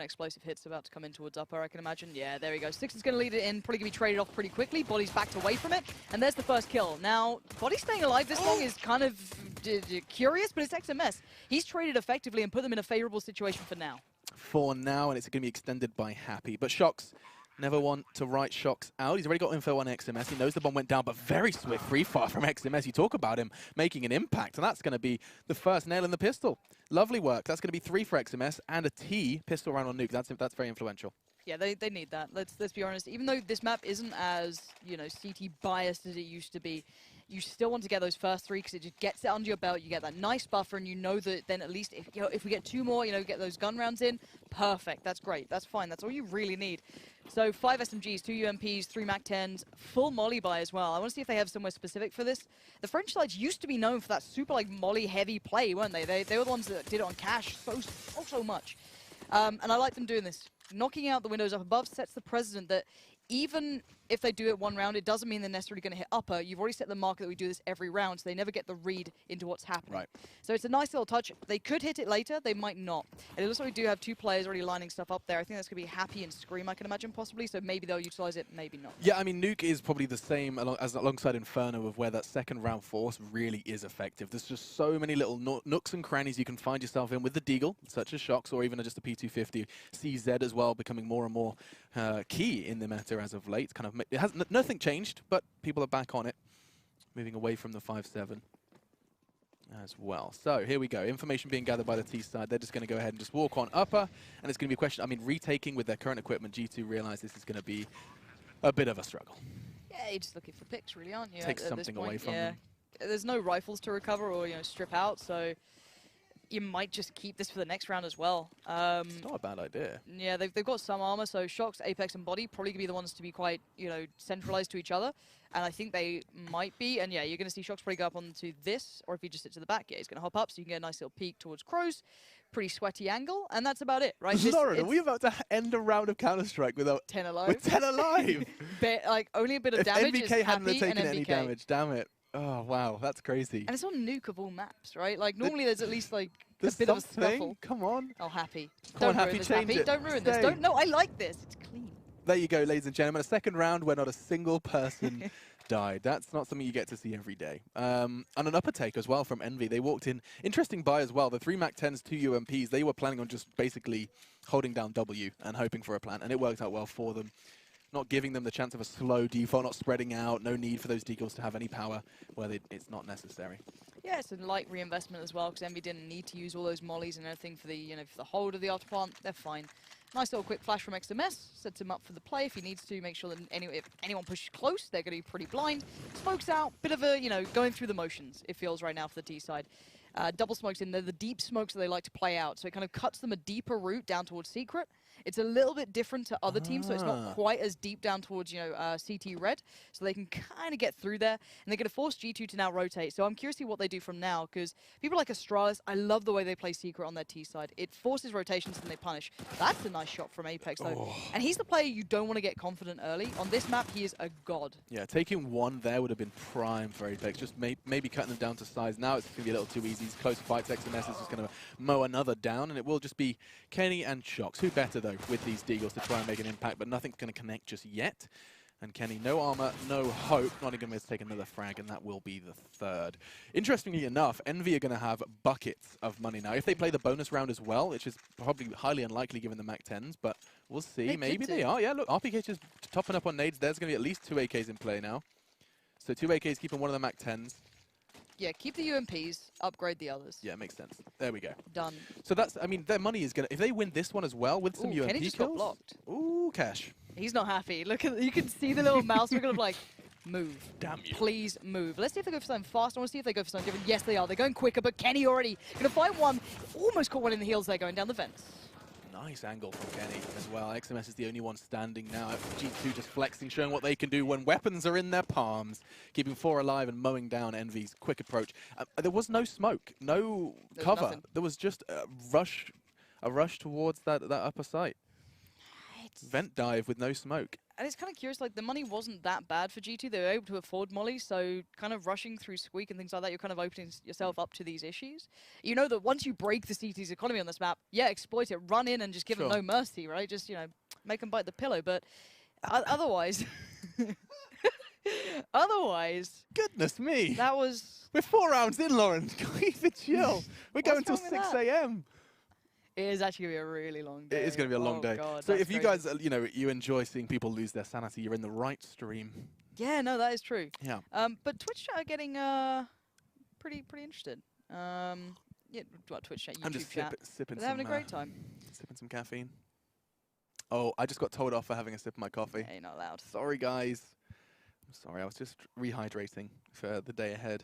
explosive hit's about to come in towards upper, I can imagine. Yeah, there we go. Six is going to lead it in, probably going to be traded off pretty quickly. Body's backed away from it, and there's the first kill. Now, Body staying alive this long is kind of curious, but it's XMS. He's traded effectively and put them in a favorable situation for now. For now, and it's going to be extended by Happy. But Shox, never want to write Shox out. He's already got info on XMS. He knows the bomb went down, but very swift free fire from XMS. You talk about him making an impact, and that's going to be the first nail in the pistol. Lovely work. That's going to be 3 for XMS and a T pistol round on Nuke. That's very influential. Yeah, they need that. Let's be honest. Even though this map isn't as, CT biased as it used to be, you still want to get those first 3 because it just gets it under your belt. You get that nice buffer, and you know that then at least if we get 2 more, get those gun rounds in, perfect. That's great. That's fine. That's all you really need. So 5 SMGs, 2 UMPs, 3 MAC-10s, full molly buy as well. I want to see if they have somewhere specific for this. The French sides used to be known for that super molly heavy play, weren't they? They were the ones that did it on cash so much. And I like them doing this. Knocking out the windows up above sets the precedent that even if they do it one round, it doesn't mean they're necessarily going to hit upper. You've already set the marker that we do this every round, so they never get the read into what's happening. Right. So it's a nice little touch. They could hit it later. They might not. And it looks like we do have 2 players already lining stuff up there. I think that's going to be Happy and Scream, I can imagine, possibly. So maybe they'll utilize it, maybe not. Yeah, I mean, Nuke is probably the same alongside Inferno of where that second round force really is effective. There's just so many little nooks and crannies you can find yourself in with the Deagle, such as Shox, or even just a P250. CZ as well, becoming more and more key in the meta as of late. It has nothing changed, but people are back on it, moving away from the 5-7 as well. So here we go. Information being gathered by the T side. They're just going to go ahead and just walk on upper, and it's going to be a question. I mean, retaking with their current equipment, G2 realize this is going to be a bit of a struggle. Yeah, you're just looking for picks, really, aren't you? Take something away from them. There's no rifles to recover or strip out, so you might just keep this for the next round as well. It's not a bad idea. Yeah, they've got some armor, so Shox, Apex, and Body probably going to be the ones to be quite, centralized to each other. And I think they might be. And yeah, you're going to see Shox probably go up onto this, or if he just sits to the back, yeah, he's going to hop up, so you can get a nice little peek towards Crows. Pretty sweaty angle, and that's about it, right? Lauren, are we about to end a round of Counter-Strike without 10 alive? With 10 alive! Only a bit of damage. If NVK hadn't taken any damage, damn it. Oh, wow, that's crazy. And it's on Nuke of all maps, right? Like, normally there's at least, a bit something. of a scuffle. Come on. Oh, Happy. Come on, Happy, change it. Don't ruin this. No, I like this. It's clean. There you go, ladies and gentlemen. A second round where not a single person died. That's not something you get to see every day. And an upper take as well from Envy. They walked in. Interesting buy as well. The 3 MAC-10s, 2 UMPs. They were planning on just basically holding down W and hoping for a plant. And it worked out well for them. Not giving them the chance of a slow default, not spreading out. No need for those deagles to have any power where it's not necessary. Yeah, it's a light reinvestment as well, because Envy didn't need to use all those mollies and everything for the, for the hold of the afterplant. They're fine. Nice little quick flash from XMS. Sets him up for the play if he needs to. Make sure that if anyone pushes close, they're going to be pretty blind. Smokes out. Bit of a, going through the motions, it feels right now for the T side. Double smokes in. They're the deep smokes that they like to play out. So it kind of cuts them a deeper route down towards Secret. It's a little bit different to other teams, so it's not quite as deep down towards, CT Red. So they can kind of get through there. And they're going to force G2 to now rotate. So I'm curious to see what they do from now, because people like Astralis, I love the way they play Secret on their T side. It forces rotations and they punish. That's a nice shot from Apex, though. Oh. And he's the player you don't want to get confident early. On this map, he is a god. Yeah, taking one there would have been prime for Apex. Just maybe cutting them down to size. Now it's going to be a little too easy. It's close fights. XMS is just going to mow another down, and it will just be Kenny and Shox. Who better, though, with these deagles to try and make an impact, but nothing's going to connect just yet. And Kenny, no armor, no hope. Not even going to take another frag, and that will be the third. Interestingly enough, Envy are going to have buckets of money now. If they play the bonus round as well, which is probably highly unlikely given the MAC-10s, but we'll see. Maybe they are. Yeah, look, RPK just topping up on nades. There's going to be at least 2 AKs in play now. So 2 AKs keeping one of the MAC-10s. Yeah, keep the UMPs, upgrade the others. Yeah, makes sense. There we go. Done. So that's, I mean, their money is going to, if they win this one as well with some UMP Kenny just got blocked. Ooh, cash. He's not happy. Look at, you can see the little mouse wiggle of like, move. Damn you. Please move. Let's see if they go for something fast. I want to see if they go for something different. Yes, they are. They're going quicker, but Kenny already going to fight one. Almost caught one in the heels there going down the vents. Nice angle from Kenny as well. XMS is the only one standing now. G2 just flexing, showing what they can do when weapons are in their palms. Keeping 4 alive and mowing down Envy's quick approach. There was no smoke, no cover. There was just a rush towards that upper site. vent dive with no smoke. And it's kind of curious, like, the money wasn't that bad for G2. They were able to afford Molly, so kind of rushing through Squeak and things like that, you're kind of opening yourself up to these issues. You know that once you break the CT's economy on this map, yeah, exploit it, run in and just give them no mercy, right? Just, you know, make them bite the pillow. But otherwise... Otherwise... Goodness me! That was... We're 4 rounds in, Lauren. Keep it chill. We're going till 6 AM. It is actually going to be a really long day. It is going to be a long day. God, so if you guys, you know, you enjoy seeing people lose their sanity, you're in the right stream. Yeah, no, that is true. Yeah. But Twitch chat are getting pretty interested. Yeah, well, Twitch chat, YouTube I'm just chat. sipping They're having a great time. Sipping some caffeine. Oh, I just got told off for having a sip of my coffee. Yeah, you're not allowed. Sorry, guys. I'm sorry, I was just rehydrating for the day ahead.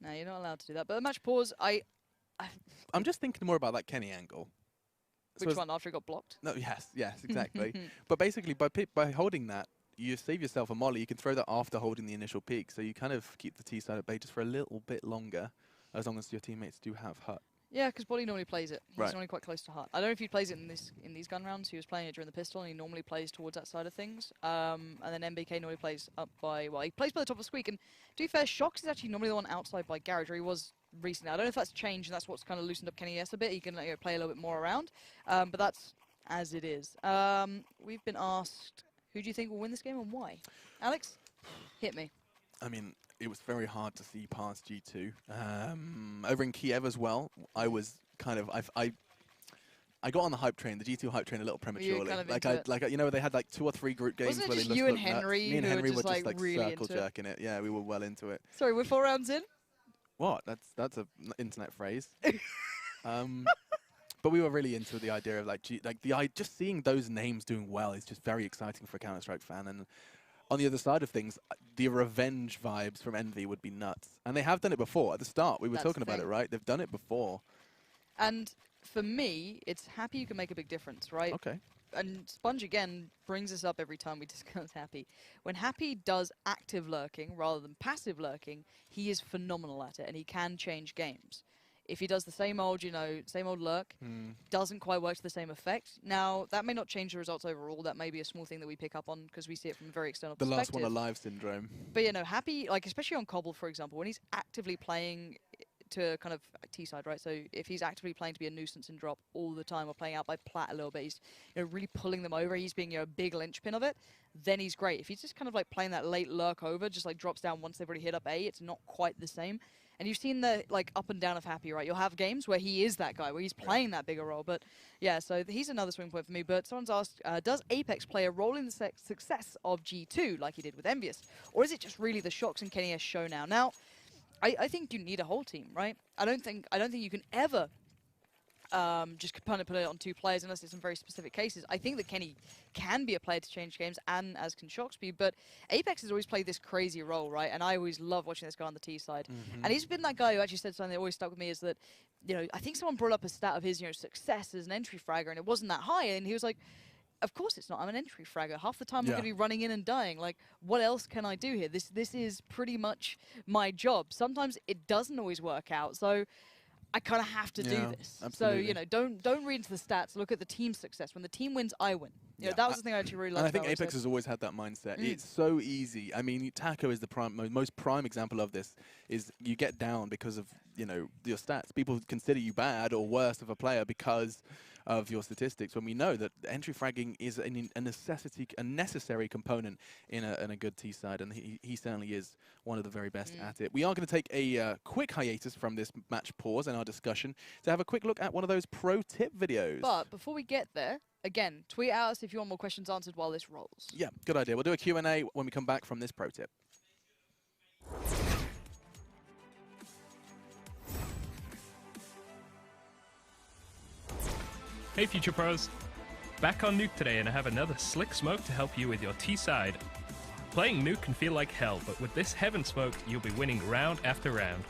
No, you're not allowed to do that. But the match pause, I'm just thinking more about that Kenny angle. Which one, after he got blocked? No, yes, exactly. But basically, by holding that, you save yourself a molly. You can throw that after holding the initial peak, so you kind of keep the T side at bay just for a little bit longer, as long as your teammates do have hut. Yeah, because Bolly normally plays it. He's Right. normally quite close to hut. I don't know if he plays it in these gun rounds. He was playing it during the pistol, and he normally plays towards that side of things. And then MBK normally plays up by, well, he plays by the top of Squeak. And to be fair, Shox is actually normally the one outside by Garage, or he was recently. I don't know if that's changed, and that's what's kind of loosened up Kenny S a bit. He can play a little bit more around. But that's as it is. We've been asked, who do you think will win this game and why? Alex, hit me. I mean, it was very hard to see past G2. Over in Kiev as well, I was kind of I got on the hype train, the G2 hype train, a little prematurely. You know, they had like 2 or 3 group games Wasn't it where just they you looked and Henry? Me and Henry were just like really circle jerking it. Yeah, we were well into it. Sorry, we're 4 rounds in. What? That's an internet phrase. But we were really into the idea of just seeing those names doing well is just very exciting for a Counter-Strike fan. And on the other side of things, the revenge vibes from Envy would be nuts. And they have done it before. At the start, we were talking about it, right? They've done it before. And for me, it's Happy you can make a big difference, right? Okay. And Sponge, again, brings us up every time we discuss Happy. When Happy does active lurking rather than passive lurking, he is phenomenal at it, and he can change games. If he does the same old, same old lurk, doesn't quite work to the same effect. Now, that may not change the results overall. That may be a small thing that we pick up on because we see it from a very external perspective. The last one alive syndrome. But, Happy, like, especially on Cobble, for example, when he's actively playing to kind of T-side, right? So if he's actively playing to be a nuisance in drop all the time or playing out by plat a little bit, he's really pulling them over, he's being a big linchpin of it, then he's great. If he's just kind of like playing that late lurk over, just like drops down once they've already hit up A, it's not quite the same. And you've seen the like up and down of Happy, right? You'll have games where he is that guy, where he's playing that bigger role. But yeah, so he's another swing point for me. But someone's asked, does Apex play a role in the success of G2 like he did with Envyus? Or is it just really the Shox and Kenny S show now? Now, I think you need a whole team, right? I don't think you can ever just kind of put it on 2 players unless it's in very specific cases. I think that Kenny can be a player to change games, and as can Shox be, but Apex has always played this crazy role, right? And I always love watching this guy on the T side. And he's been that guy who actually said something that always stuck with me, is that, I think someone brought up a stat of his, success as an entry fragger, and it wasn't that high, and he was like, of course it's not. I'm an entry fragger. Half the time I'm going to be running in and dying. Like, what else can I do here? This is pretty much my job. Sometimes it doesn't always work out, so I kind of have to do this. Absolutely. So, don't read into the stats. Look at the team's success. When the team wins, I win. That was the thing I actually really liked. And I think Apex has always had that mindset. It's so easy. I mean, Taco is the most prime example of this. Is you get down because of your stats. People consider you bad or worse of a player because of your statistics, when we know that entry fragging is a necessary component in a good T side, and he certainly is one of the very best at it. We are going to take a quick hiatus from this match pause in our discussion to have a quick look at one of those pro tip videos. But before we get there, again, tweet at us if you want more questions answered while this rolls. Yeah, good idea. We'll do a Q&A when we come back from this pro tip. Hey Future Pros! Back on Nuke today, and I have another slick smoke to help you with your T-side. Playing Nuke can feel like hell, but with this Heaven Smoke, you'll be winning round after round.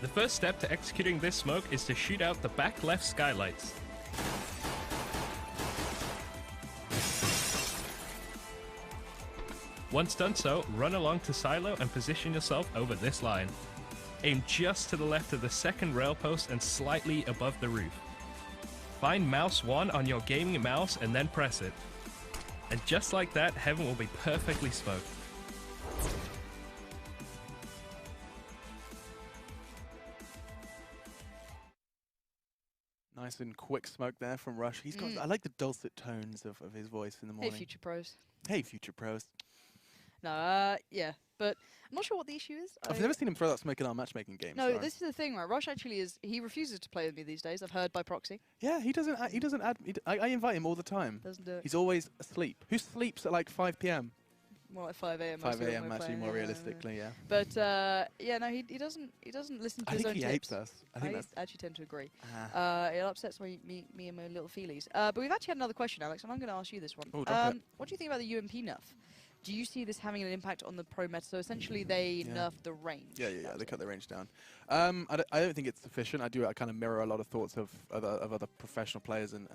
The first step to executing this smoke is to shoot out the back left skylights. Once done so, run along to silo and position yourself over this line. Aim just to the left of the second rail post and slightly above the roof. Find mouse 1 on your gaming mouse and then press it. And just like that, Heaven will be perfectly smoked. Nice and quick smoke there from Rush. He's got. I like the dulcet tones of his voice in the morning. Hey, future pros. Hey, future pros. No, yeah, but I'm not sure what the issue is. I've never seen him throw that smoke in our matchmaking games. No, this is the thing, right? Rush actually is. He refuses to play with me these days. I've heard by proxy. Yeah, he doesn't. He doesn't add. I invite him all the time. Doesn't do it. He's always asleep. Who sleeps at like 5 p.m.? More like 5 a.m. 5 a.m. actually, more realistically, yeah. But yeah, no, he doesn't listen to his own I think he tips. hates us. I think that's actually tend to agree. Ah. It upsets me and my little feelies. But we've actually had another question, Alex, and I'm going to ask you this one. Oh, drop it. What do you think about the UMP nerf? Do you see this having an impact on the pro meta? So essentially, they nerfed the range. Yeah. They cut the range down. I don't think it's sufficient. I kind of mirror a lot of thoughts of other professional players and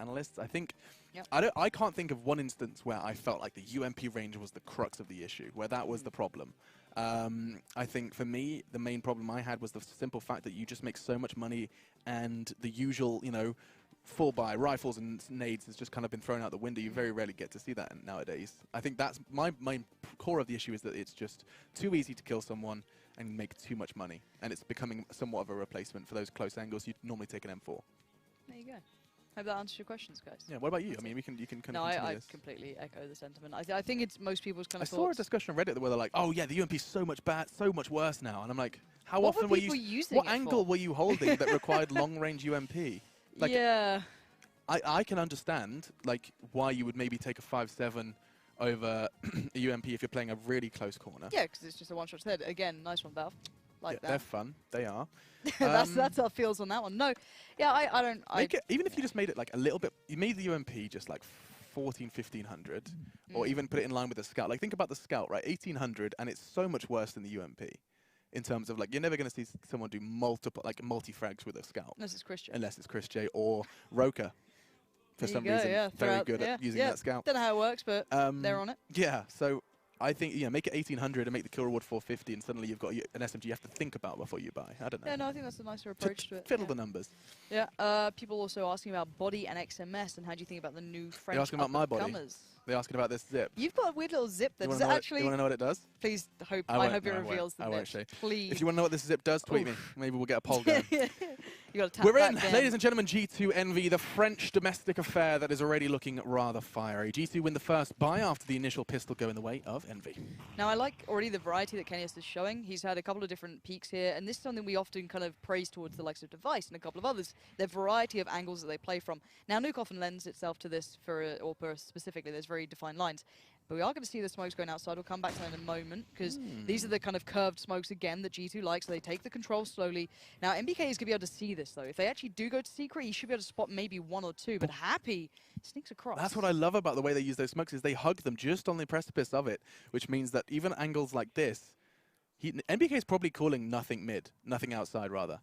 analysts. I think I can't think of one instance where I felt like the UMP range was the crux of the issue, where that was the problem. I think for me, the main problem I had was the simple fact that you just make so much money, and the usual, full buy rifles and nades has just kind of been thrown out the window. You very rarely get to see that nowadays. I think that's my core of the issue, is that it's just too easy to kill someone and make too much money, and it's becoming somewhat of a replacement for those close angles you'd normally take an M4. There you go. Hope that answers your questions, guys. Yeah. What about you? I mean, you can kind of continue I this. completely echo the sentiment. I think it's most people's kind of I saw a discussion on Reddit where they're like, "Oh yeah, the UMP's so much much worse now," and I'm like, "How often were you using What it angle for? were you holding that required long-range UMP?" Like, yeah. I can understand like why you would maybe take a 5.7 over a UMP if you're playing a really close corner. Yeah, because it's just a one-shot head. Again, nice one, Valve. Like They're fun. They are. that's our feels on that one. No, yeah, I don't. Even if you just made it like a little bit, you made the UMP just like 1500, or even put it in line with the Scout. Like, think about the Scout, right? 1800, and it's so much worse than the UMP. In terms of, like, you're never going to see someone do multi-frags with a Scout. Unless it's Chris J. Unless it's Chris J or Roka. For some reason, very good at using that Scout. Don't know how it works, but they're on it. Yeah, so I think, make it 1800 and make the kill reward 450, and suddenly you've got an SMG you have to think about before you buy. I don't know. Yeah, no, I think that's a nicer approach to it. Fiddle the numbers. Yeah, people also asking about body and XMS, and how do you think about the new French They're asking about my body. upcomers? They're asking about this zip. You've got a weird little zip there. Does it actually... You want to know what it does? Please, I hope it reveals the I won't show you. Please. If you want to know what this zip does, tweet me. Maybe we'll get a poll going. You got to tap We're that in, down. ladies and gentlemen, G2 Envy, the French domestic affair that is already looking rather fiery. G2 win the first buy after the initial pistol go in the way of Envy. Now, I like already the variety that Kenius is showing. He's had a couple of different peaks here, and this is something we often kind of praise towards the likes of Device and a couple of others, their variety of angles that they play from. Now, Nuke often lends itself to this for specifically, there's very defined lines. But we are going to see the smokes going outside. We'll come back to that in a moment, because these are the kind of curved smokes, again, that G2 likes. So they take the control slowly. Now, MBK is going to be able to see this, though. If they actually do go to Secret, he should be able to spot maybe one or two. But Happy sneaks across. That's what I love about the way they use those smokes, is they hug them just on the precipice of it, which means that even angles like this, MBK is probably calling nothing mid, nothing outside, rather.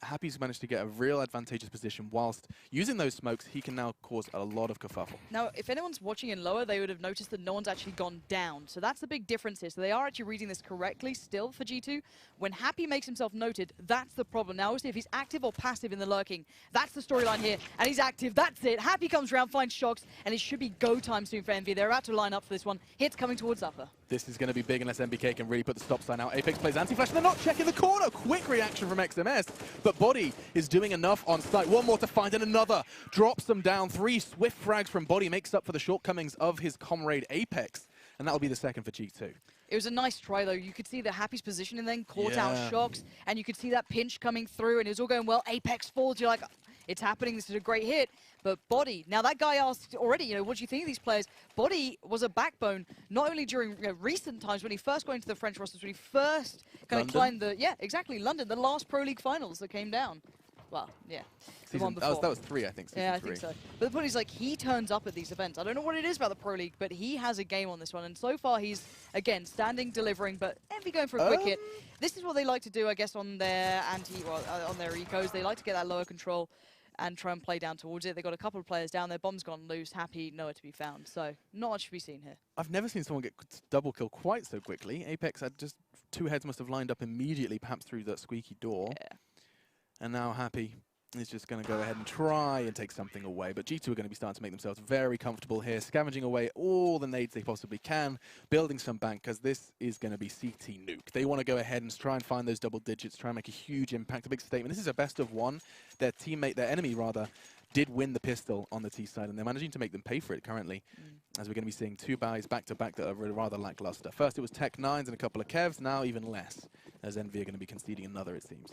Happy's managed to get a real advantageous position whilst using those smokes. He can now cause a lot of kerfuffle. Now, if anyone's watching in lower, they would have noticed that no one's actually gone down. So that's the big difference here. So they are actually reading this correctly still for G2. When Happy makes himself noted, that's the problem. Now, obviously, if he's active or passive in the lurking, that's the storyline here. And he's active. That's it. Happy comes around, finds Shocks, and it should be go time soon for Envy. They're about to line up for this one. Hits coming towards upper. This is going to be big unless MBK can really put the stop sign out. Apex plays anti-flash, and they're not checking the corner. Quick reaction from XMS, but Body is doing enough on site. One more to find, and another drops them down. 3 swift frags from Body makes up for the shortcomings of his comrade Apex, and that'll be the second for G2. It was a nice try, though. You could see the Happy's position and then caught out Shocks, and you could see that pinch coming through, and it was all going well. Apex falls. You're like, it's happening. This is a great hit. But Body, now that guy asked already, what do you think of these players? Body was a backbone, not only during recent times when he first got into the French rosters, when he first kind of climbed the, London, the last Pro League finals that came down. Well, yeah. The one before. That was 3, I think. Yeah, I think so. But the point is, like, he turns up at these events. I don't know what it is about the Pro League, but he has a game on this one. And so far, he's, again, standing, delivering, but Envy going for a quick hit. This is what they like to do, I guess, on their on their ecos. They like to get that lower control and try and play down towards it. They've got a couple of players down. Their bomb's gone loose. Happy, nowhere to be found. So, not much to be seen here. I've never seen someone get double kill quite so quickly. Apex had just 2 heads must have lined up immediately, perhaps through that squeaky door. Yeah. And now Happy is just going to go ahead and try and take something away. But G2 are going to be starting to make themselves very comfortable here, scavenging away all the nades they possibly can, building some bank, because this is going to be CT Nuke. They want to go ahead and try and find those double digits, try and make a huge impact, a big statement. This is a best of one. Their teammate, their enemy rather, did win the pistol on the T side, and they're managing to make them pay for it currently, as we're going to be seeing 2 buys back-to-back that are rather lackluster. First it was Tech9s and a couple of Kevs, now even less, as Envy are going to be conceding another, it seems.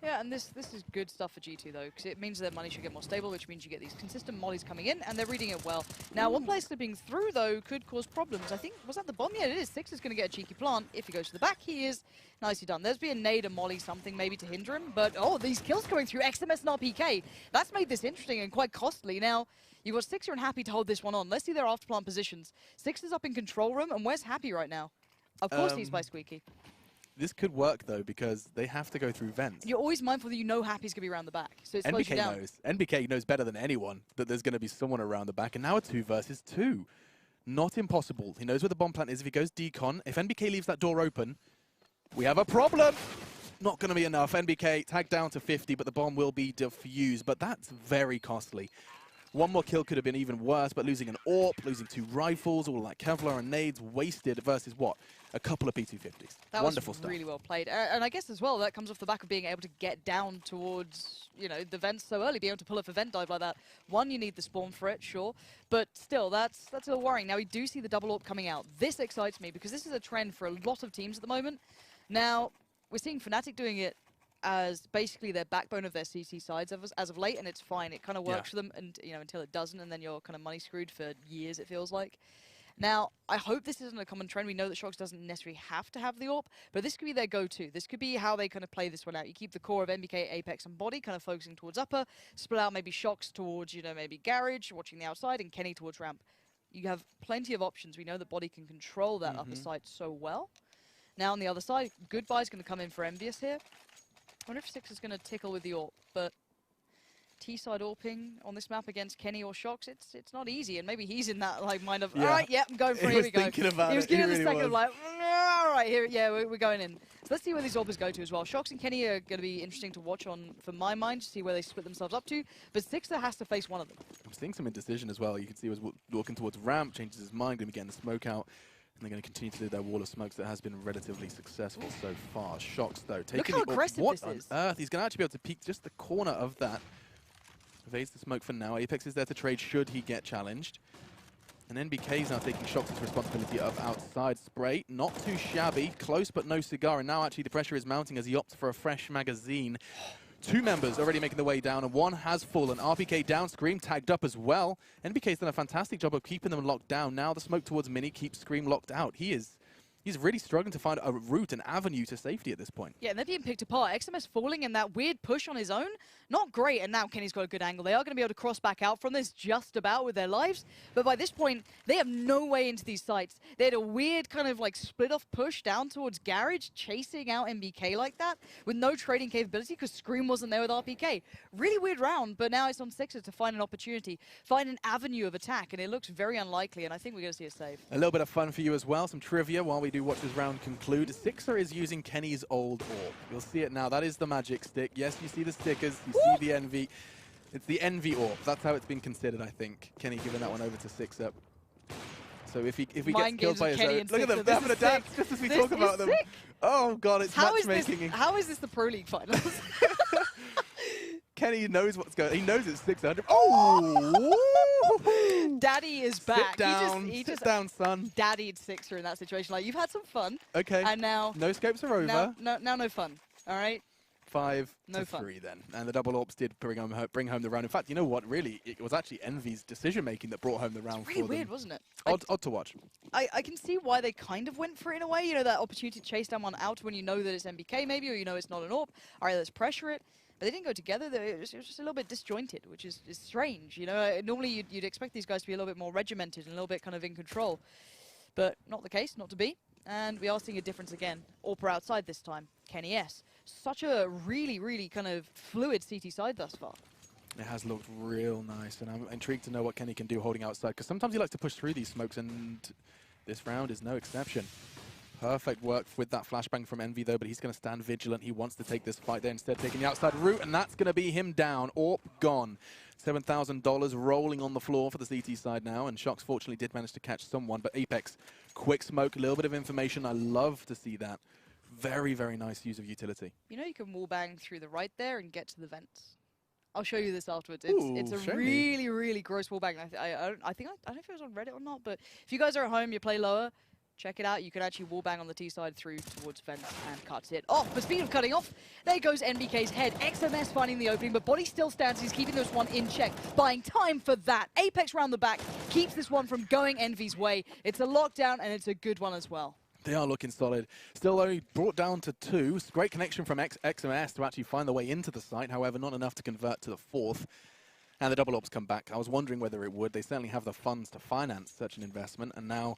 Yeah, and this is good stuff for G2 though, because it means their money should get more stable, which means you get these consistent mollies coming in, and they're reading it well. Now, one player slipping through though could cause problems. I think, was that the bomb? Yeah, it is. Six is going to get a cheeky plant. If he goes to the back, he is nicely done. There's be a nade, a molly, something maybe to hinder him, but oh, these kills going through XMS and RPK. That's made this interesting and quite costly. Now, you've got Sixer and Happy to hold this one on. Let's see their afterplant positions. Six is up in control room, and where's Happy right now? Of course he's by Squeaky. This could work though, because they have to go through vents. You're always mindful that you know Happy's going to be around the back, so it slows you down. NBK knows better than anyone that there's going to be someone around the back, and now a 2 versus 2. Not impossible. He knows where the bomb plant is. If he goes decon, if NBK leaves that door open, we have a problem. Not going to be enough. NBK tagged down to 50, but the bomb will be defused, but that's very costly. One more kill could have been even worse, but losing an AWP, losing 2 rifles, all like Kevlar and nades wasted versus what? A couple of P250s. That Wonderful was stuff. really well played. And I guess as well, that comes off the back of being able to get down towards, you know, the vents so early, being able to pull off a vent dive like that. One, you need the spawn for it, sure, but still, that's a little worrying. Now, we do see the double AWP coming out. This excites me because this is a trend for a lot of teams at the moment. Now, we're seeing Fnatic doing it as basically their backbone of their CC sides as of late, and it's fine. It kind of works for them, and you know, until it doesn't, and then you're kind of money screwed for years, it feels like. Now, I hope this isn't a common trend. We know that Shox doesn't necessarily have to have the AWP, but this could be their go-to. This could be how they kind of play this one out. You keep the core of NBK, Apex, and Body kind of focusing towards upper, split out maybe Shox towards, you know, maybe Garage, watching the outside, and Kenny towards ramp. You have plenty of options. We know that Body can control that upper side so well. Now, on the other side, Goodbye's going to come in for Envyus here. I wonder if Six is going to tickle with the AWP, but T-side AWPing on this map against Kenny or Shox, it's not easy, and maybe he's in that like mind of, all right, yeah, I'm going for it, here we go. He was getting the second of like, all right, here, yeah, we're going in. So let's see where these AWPers go to as well. Shox and Kenny are going to be interesting to watch on, for my mind, to see where they split themselves up to, but Sixer has to face one of them. I'm seeing some indecision as well. You can see he was walking towards ramp, changes his mind, going to be getting the smoke out. And they're going to continue to do their wall of smokes that has been relatively successful so far. Shox, though, taking Look how aggressive what this is. on earth? He's going to actually be able to peek just the corner of that. Evades the smoke for now. Apex is there to trade should he get challenged. And NBK is now taking Shox's responsibility of outside spray. Not too shabby. Close, but no cigar. And now actually the pressure is mounting as he opts for a fresh magazine. 2 members already making their way down, and 1 has fallen. RPK down, Scream tagged up as well. NBK's done a fantastic job of keeping them locked down. Now the smoke towards Mini keeps Scream locked out. He's really struggling to find a route, an avenue to safety at this point. Yeah, and they're being picked apart. XMS falling in that weird push on his own. Not great, and now Kenny's got a good angle. They are going to be able to cross back out from this just about with their lives. But by this point, they have no way into these sites. They had a weird kind of like split-off push down towards Garage, chasing out NBK like that, with no trading capability because Scream wasn't there with RPK. Really weird round, but now it's on Sixer to find an opportunity, find an avenue of attack, and it looks very unlikely, and I think we're going to see a save. A little bit of fun for you as well, some trivia while we do watch this round conclude. Sixer is using Kenny's old AWP. You'll see it now. That is the magic stick. Yes, you see the stickers, you see the Envy. It's the Envy AWP. That's how it's been considered, I think. Kenny giving that one over to Sixer. So if he gets killed by his own... Look at them, they're having a dance just as we talk about them. Oh god, it's matchmaking. How is this the Pro League finals? Kenny knows what's going on. He knows it's 600. Oh! Daddy is back. Sit down, sit down, son. Daddied Sixer in that situation. Like, you've had some fun. Okay. And now... No scopes are over. Now no fun. All right? 5 to 3 then. And the double AWPs did bring home the round. In fact, you know what? Really, it was actually Envy's decision-making that brought home the round for them. It's really weird, wasn't it? Odd to watch. I can see why they kind of went for it in a way. You know, that opportunity to chase down one out when you know that it's NBK maybe, or you know it's not an AWP. All right, let's pressure it. But they didn't go together. It was just a little bit disjointed, which is strange. You know, normally you'd expect these guys to be a little bit more regimented and a little bit kind of in control. But not the case, not to be. And we are seeing a difference again. AWPer outside this time. Kenny S. Such a really, really kind of fluid CT side thus far. It has looked real nice, and I'm intrigued to know what Kenny can do holding outside, because sometimes he likes to push through these smokes, and this round is no exception. Perfect work with that flashbang from Envy, though, but he's going to stand vigilant. He wants to take this fight there, instead taking the outside route, and that's going to be him down. Orp gone. $7,000 rolling on the floor for the CT side now, and Shox fortunately did manage to catch someone, but Apex, quick smoke, a little bit of information. I love to see that. Very, very nice use of utility. You know you can wallbang through the right there and get to the vents. I'll show you this afterwards. Ooh, It's a show me. really, really gross wallbang. I don't know if it was on Reddit or not, but if you guys are at home, you play lower, check it out. You can actually wallbang on the T side through towards vents and cuts it off. But speaking of cutting off, there goes NBK's head. XMS finding the opening, but Body still stands. He's keeping this one in check, buying time for that. Apex round the back keeps this one from going Envy's way. It's a lockdown, and it's a good one as well. They are looking solid. Still only brought down to 2. It's great connection from XMS to actually find the way into the site. However, not enough to convert to the 4th. And the double ops come back. I was wondering whether it would. They certainly have the funds to finance such an investment. And now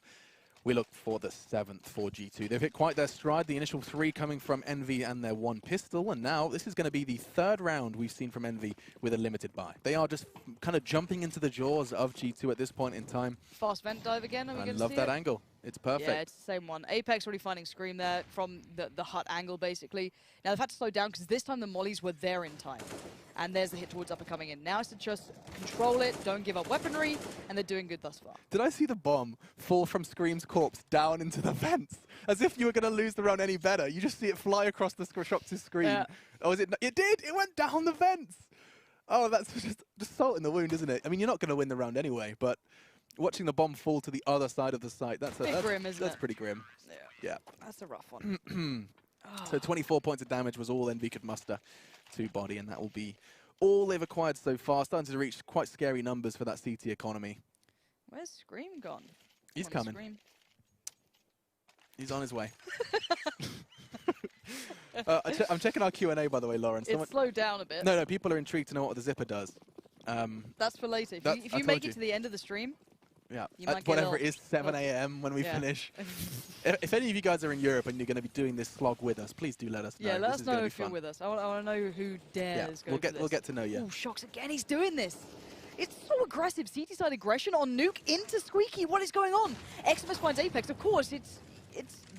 we look for the 7th for G2. They've hit quite their stride. The initial 3 coming from Envy and their 1 pistol. And now this is going to be the 3rd round we've seen from Envy with a limited buy. They are just kind of jumping into the jaws of G2 at this point in time. Fast vent dive again. Are we I going to love see that it? angle. It's perfect. Yeah, it's the same one. Apex already finding Scream there from the hut angle, basically. Now, they've had to slow down because this time the mollies were there in time. And there's the hit towards upper coming in. Now it's to just control it, don't give up weaponry, and they're doing good thus far. Did I see the bomb fall from Scream's corpse down into the vents? As if you were going to lose the round any better. You just see it fly across the Shox's screen. Yeah. Oh, it did! It went down the vents! Oh, that's just salt in the wound, isn't it? I mean, you're not going to win the round anyway, but watching the bomb fall to the other side of the site, that's grim, isn't that's it? pretty grim. Yeah. That's a rough one. So 24 points of damage was all Envy could muster to Body, and that will be all they've acquired so far. Starting to reach quite scary numbers for that CT economy. Where's Scream gone? He's Come on, coming. Scream. He's on his way. I'm checking our Q&A, by the way, Lauren. It's slowed down a bit. No, people are intrigued to know what the zipper does. That's for later. If I you make told it you. to the end of the stream, Yeah, you might get whatever ill. it is, 7 a.m. when we Yeah. finish. If any of you guys are in Europe and you're going to be doing this slog with us, please do let us know. yeah, let This us is gonna know be if you're fun. with us. I want to know who dares go for We'll get to know you. Oh, Shox again. He's doing this. It's so aggressive. CT side aggression on Nuke into Squeaky. What is going on? XMS finds Apex. Of course, it's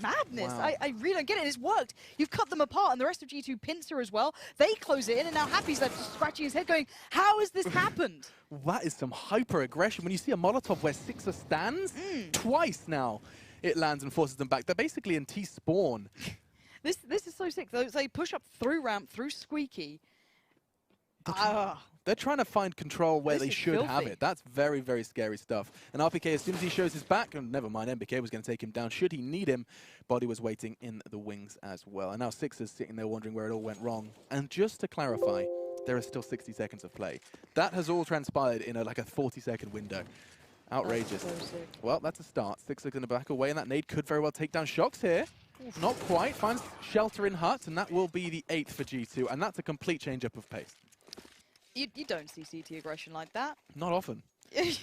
madness. Wow. I really don't get it. It's worked. You've cut them apart, and the rest of G2 pincer as well. They close it in, and now Happy's left just scratching his head going, how has this happened? That is some hyper-aggression. When you see a Molotov where Sixer stands, twice now it lands and forces them back. They're basically in T-spawn. This is so sick. They push up through ramp, through Squeaky. They're trying to find control where This they is should have filthy. it. That's very, very scary stuff. And RPK, as soon as he shows his back, and never mind, MBK was going to take him down should he need him. Body was waiting in the wings as well. And now Sixer's sitting there wondering where it all went wrong. And just to clarify, there is still 60 seconds of play. That has all transpired in like a 40-second window. Outrageous. That's so sick. Well, that's a start. Sixer going to back away, and that nade could very well take down Shox here. Not quite. Finds shelter in hut, and that will be the 8th for G2. And that's a complete change-up of pace. You don't see CT aggression like that. Not often.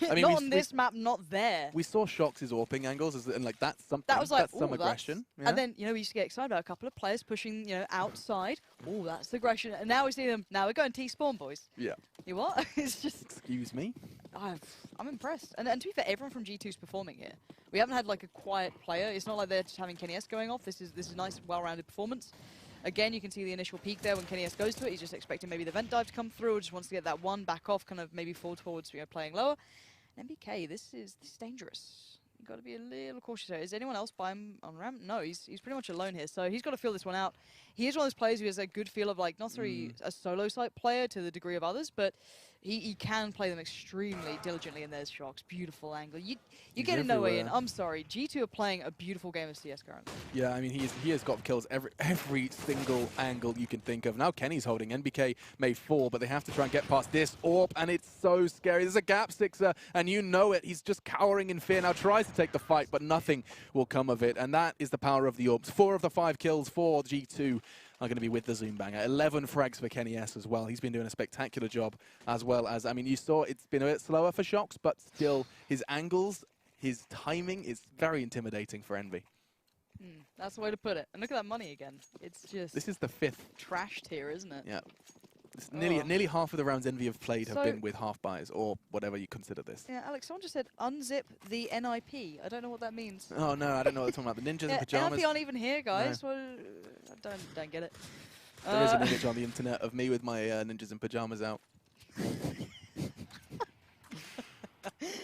Not on this map, not there. We saw Shox's AWPing angles, and like that's something. That was like, that's some ooh, aggression. And then, we used to get excited about a couple of players pushing, outside. Oh, that's aggression. And now we see them, now we're going T-spawn, boys. Yeah. You what? It's just, Excuse me. I'm impressed. And to be fair, everyone from G2's performing here. We haven't had like a quiet player. It's not like they're just having Kenny S going off. This is a nice, well-rounded performance. Again, you can see the initial peak there when Kenny S goes to it. He's just expecting maybe the vent dive to come through, or just wants to get that one back off, kind of maybe fall towards playing lower. And MBK, this is dangerous. You've got to be a little cautious here. Is anyone else by him on ramp? No, he's pretty much alone here. So he's got to feel this one out. He is one of those players who has a good feel of like, not necessarily a solo site player to the degree of others, but he can play them extremely diligently, and there's Shox. Beautiful angle. You're getting no way in. I'm sorry. G2 are playing a beautiful game of CS currently. Yeah, I mean, he has got kills every single angle you can think of. Now Kenny's holding. NBK made 4, but they have to try and get past this AWP, and it's so scary. There's a gap, Sixer, and you know it. He's just cowering in fear. Now tries to take the fight, but nothing will come of it, and that is the power of the AWPs. 4 of the 5 kills for G2 are going to be with the Zoom Banger. 11 frags for Kenny S as well. He's been doing a spectacular job, as well as, I mean, you saw it's been a bit slower for Shox, but still his angles, his timing is very intimidating for Envy. That's the way to put it. And look at that money again. It's just This is the 5th. trashed here, isn't it? Yeah. It's nearly half of the rounds Envy have played have been with half buys, or whatever you consider this. Yeah, Alex, someone just said unzip the NIP. I don't know what that means. Oh no, I don't know what they're talking about. The ninjas in pajamas. NIP aren't even here, guys. No. Well, I don't get it. There is an image on the internet of me with my ninjas in pajamas out.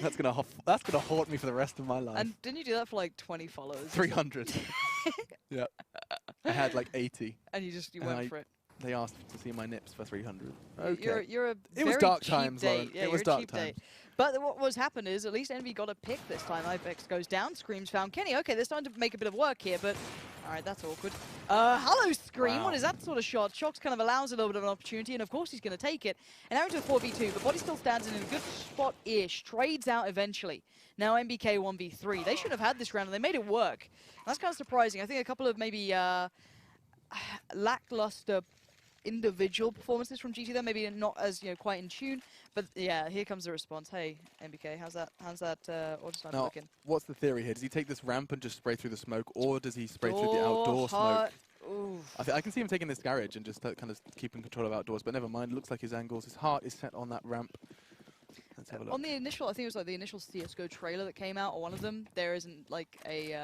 That's gonna haunt me for the rest of my life. And didn't you do that for like 20 followers? 300. Yeah. I had like 80. And you went for it. They asked to see my nips for 300. Okay. You're a it was very dark cheap times, date. Lauren. Yeah, it was dark times. But what's happened is at least Envy got a pick this time. Ibex goes down, Scream's found Kenny. Okay, they're starting to make a bit of work here, but all right, that's awkward. Hello, Scream. Wow. What is that sort of shot? Shox kind of allows a little bit of an opportunity, and of course he's going to take it. And now into a 4v2, but Body still stands in a good spot-ish. Trades out eventually. Now MBK 1v3. They should have had this round, and they made it work. That's kind of surprising. I think a couple of maybe lackluster individual performances from GT there, maybe not as quite in tune, but yeah, here comes the response. Hey, MBK, how's that auto sniper looking? What's the theory here? Does he take this ramp and just spray through the smoke, or does he spray through the outdoor smoke? I can see him taking this garage and just kind of keeping control of outdoors, but never mind. Looks like his angles, his heart is set on that ramp. Let's have a look. On the initial, I think it was like the initial CS:GO trailer that came out, or one of them, there isn't like a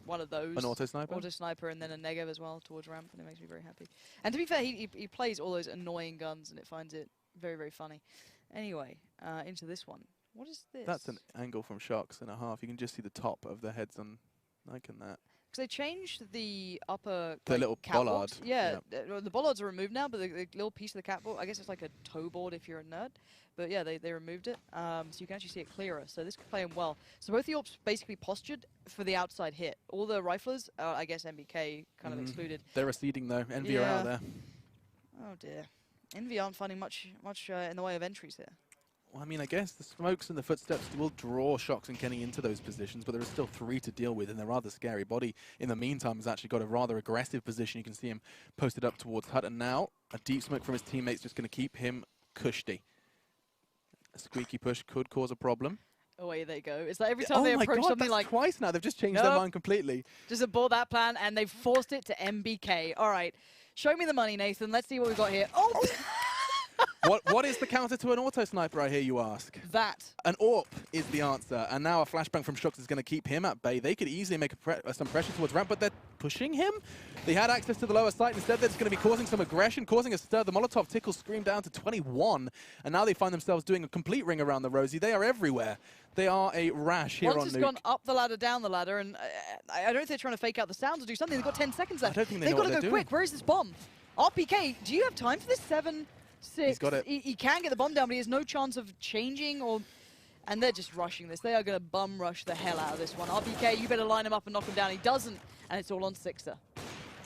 one of those. An auto sniper? Auto sniper, and then a Negev as well towards ramp, and it makes me very happy. And to be fair, he plays all those annoying guns, and it finds it very, very funny. Anyway, into this one. What is this? That's an angle from Shox and a half. You can just see the top of the heads on liking that. Because they changed the upper little bollard. Yeah, the bollards are removed now, but the little piece of the catwalk, I guess it's like a toe board if you're a nerd. But yeah, they removed it, so you can actually see it clearer. So this could play him well. So both the AWPs basically postured for the outside hit. All the riflers, I guess MBK kind of excluded. They're receding though. Envy are out there. Oh dear. Envy aren't finding much in the way of entries here. Well, I mean, I guess the smokes and the footsteps will draw Shox and Kenny into those positions, but there are still 3 to deal with, and they're rather scary. Body, in the meantime, has actually got a rather aggressive position. You can see him posted up towards Hut, and now a deep smoke from his teammates just going to keep him cushy. A squeaky push could cause a problem. Away they go. It's like every time they approach something like... twice now. They've just changed their mind completely. Just abort that plan, and they've forced it to MBK. All right. Show me the money, Nathan. Let's see what we've got here. Oh! What is the counter to an auto sniper, I hear you ask? That. An AWP is the answer, and now a flashbang from Shox is going to keep him at bay. They could easily make some pressure towards ramp, but they're pushing him. They had access to the lower site. Instead, they're just going to be causing some aggression, causing a stir. The Molotov tickles Scream down to 21, and now they find themselves doing a complete ring around the Rosie. They are everywhere. They are a rash here on Nuke. Once it's gone up the ladder, down the ladder, and I don't know if they're trying to fake out the sounds or do something. They've got 10 seconds left. I don't think They've got to go doing. quick. Where is this bomb? RPK, do you have time for this? 7-6. He's got it. He can get the bomb down, but he has no chance of changing or... And they're just rushing this. They are going to bum rush the hell out of this one. RPK, you better line him up and knock him down. He doesn't, and it's all on Sixer.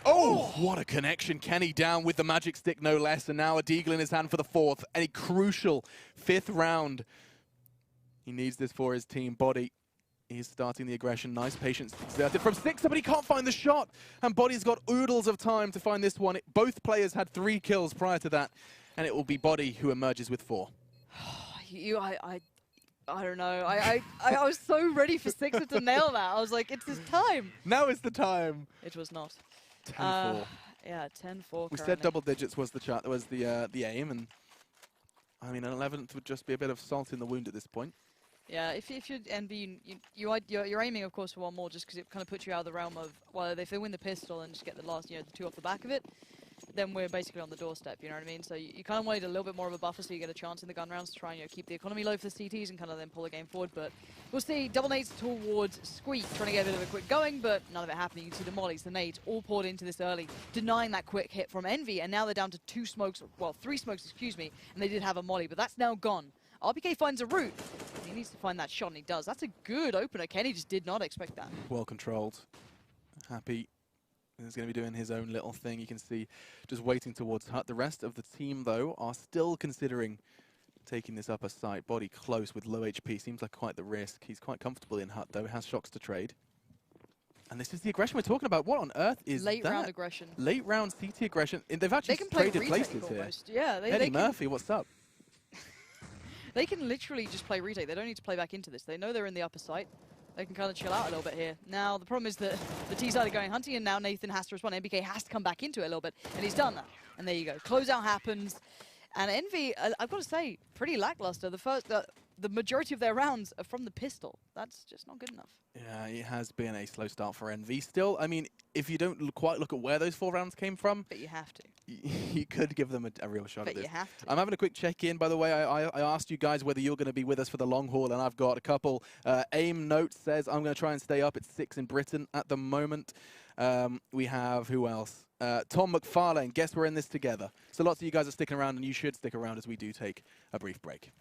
Oh, what a connection. Kenny down with the magic stick, no less, and now a deagle in his hand for the 4th. A crucial 5th round. He needs this for his team. Body, he's starting the aggression. Nice patience exerted from Sixer, but he can't find the shot. And Body's got oodles of time to find this one. Both players had 3 kills prior to that, and it will be Body who emerges with 4. I don't know. I was so ready for Sixer to nail that. I was like, it's his time. Now is the time. It was not. 10-4. Yeah, 10-4. We said double digits was the aim, and I mean an 11th would just be a bit of salt in the wound at this point. Yeah, if you're Envy, you're aiming, of course, for one more, just because it kind of puts you out of the realm of, well, if they win the pistol and just get the last, the 2 off the back of it, then we're basically on the doorstep, you know what I mean? So you kind of wanted a little bit more of a buffer so you get a chance in the gun rounds to try and keep the economy low for the CTs and kind of then pull the game forward. But we'll see double nades towards Squeak, trying to get a bit of a quick going, but none of it happening. You can see the mollies, the nades, all poured into this early, denying that quick hit from Envy, and now they're down to 2 smokes, well, 3 smokes, excuse me, and they did have a molly, but that's now gone. RPK finds a route. He needs to find that shot, and he does. That's a good opener. Kenny just did not expect that. Well controlled. Happy. He's going to be doing his own little thing. You can see just waiting towards Hut. The rest of the team, though, are still considering taking this upper site. Body close with low HP. Seems like quite the risk. He's quite comfortable in Hut, though. Has Shox to trade. And this is the aggression we're talking about. What on earth is late that? Round aggression. Late round CT aggression. They've actually traded places here. Yeah, Eddie Murphy, what's up? They can literally just play retake. They don't need to play back into this. They know they're in the upper site. They can kind of chill out a little bit here. Now, the problem is that the T side are going hunting, and now Nathan has to respond. NBK has to come back into it a little bit, and he's done that. And there you go. Closeout happens. And Envy, I've got to say, pretty lackluster. The majority of their rounds are from the pistol. That's just not good enough. Yeah, it has been a slow start for Envy. Still, I mean, if you don't quite look at where those 4 rounds came from, But you have to. you could give them a real shot at But this. you have to. I'm having a quick check-in, by the way. I asked you guys whether you're going to be with us for the long haul, and I've got a couple. AIM Note says I'm going to try and stay up. It's 6 in Britain at the moment. We have, who else? Tom McFarlane, guess we're in this together. So lots of you guys are sticking around, and you should stick around as we do take a brief break.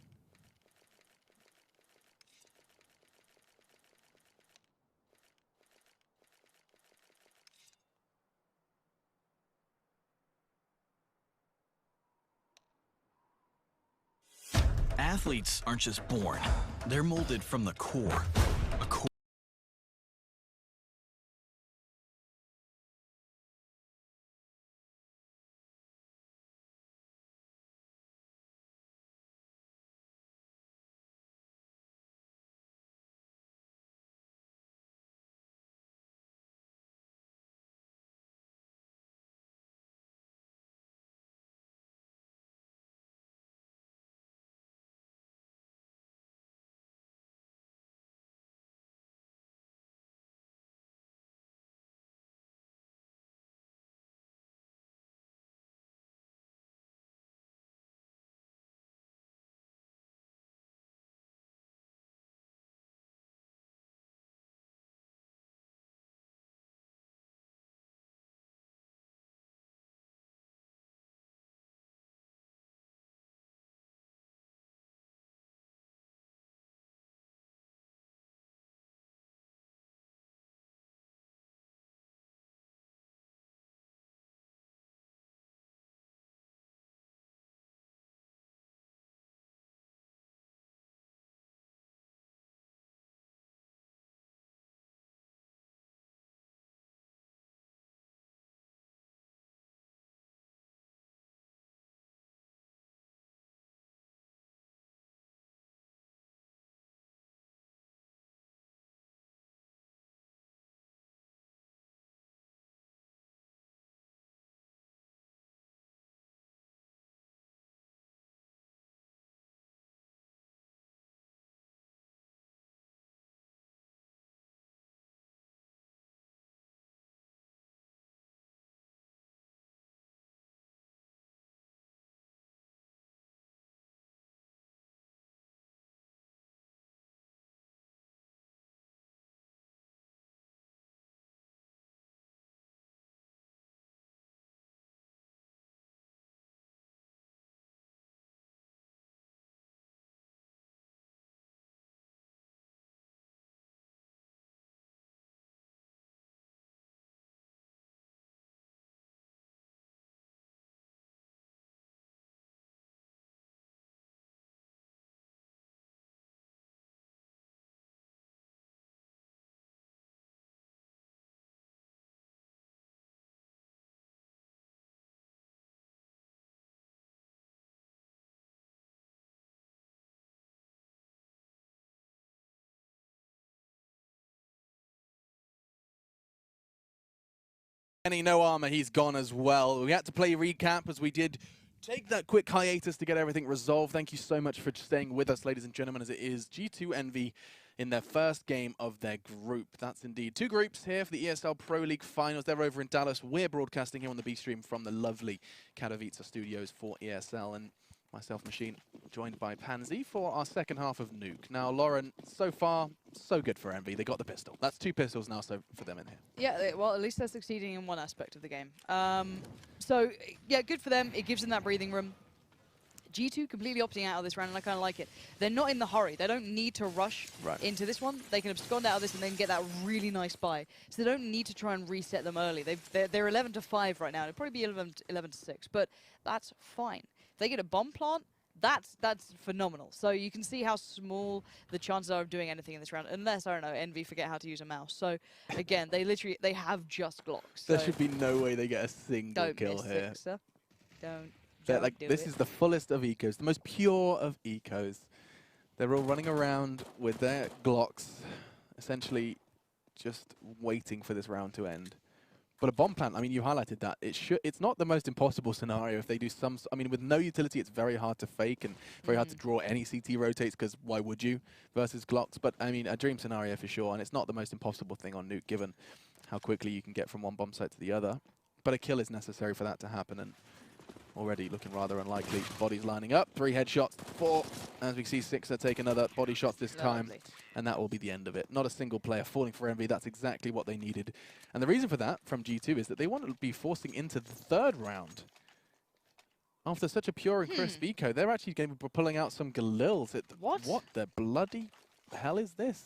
Athletes aren't just born, they're molded from the core. A core No armor, he's gone as well. We had to play recap as we did take that quick hiatus to get everything resolved. Thank you so much for staying with us, ladies and gentlemen, as it is G2 Envy in their first game of their group. That's indeed 2 groups here for the ESL Pro League Finals. They're over in Dallas. We're broadcasting here on the B stream from the lovely Katowice studios for ESL. And myself, Machine, joined by Pansy for our second half of Nuke. Now, Lauren, so far, so good for Envy. They got the pistol. That's 2 pistols now so for them in here. Yeah, well, at least they're succeeding in one aspect of the game. So, yeah, good for them. It gives them that breathing room. G2 completely opting out of this round, and I kind of like it. They're not in the hurry. They don't need to rush into this one. They can abscond out of this and then get that really nice buy. So they don't need to try and reset them early. They're 11 to 5 right now. It'll probably be 11 to 6, but that's fine. If they get a bomb plant, that's phenomenal. So you can see how small the chances are of doing anything in this round, unless, I don't know, Envy forget how to use a mouse. So again, they have just Glocks. There should be no way they get a single kill here. Don't miss Sixer. Don't. This is the fullest of ecos, the most pure of ecos. They're all running around with their Glocks essentially just waiting for this round to end. But a bomb plant, I mean, you highlighted that. It's not the most impossible scenario if they do some... I mean, with no utility, it's very hard to fake and very hard to draw any CT rotates, because why would you versus Glocks? But, I mean, a dream scenario for sure, and it's not the most impossible thing on Nuke, given how quickly you can get from one bomb site to the other. But a kill is necessary for that to happen, and already looking rather unlikely. Bodies lining up, 3 headshots, 4. As we see, Sixer take another body shot this time, and that will be the end of it. Not a single player falling for Envy. That's exactly what they needed. And the reason for that from G2 is that they want to be forcing into the 3rd round. After such a pure and crisp eco, they're actually going to be pulling out some Galils. What the bloody hell is this?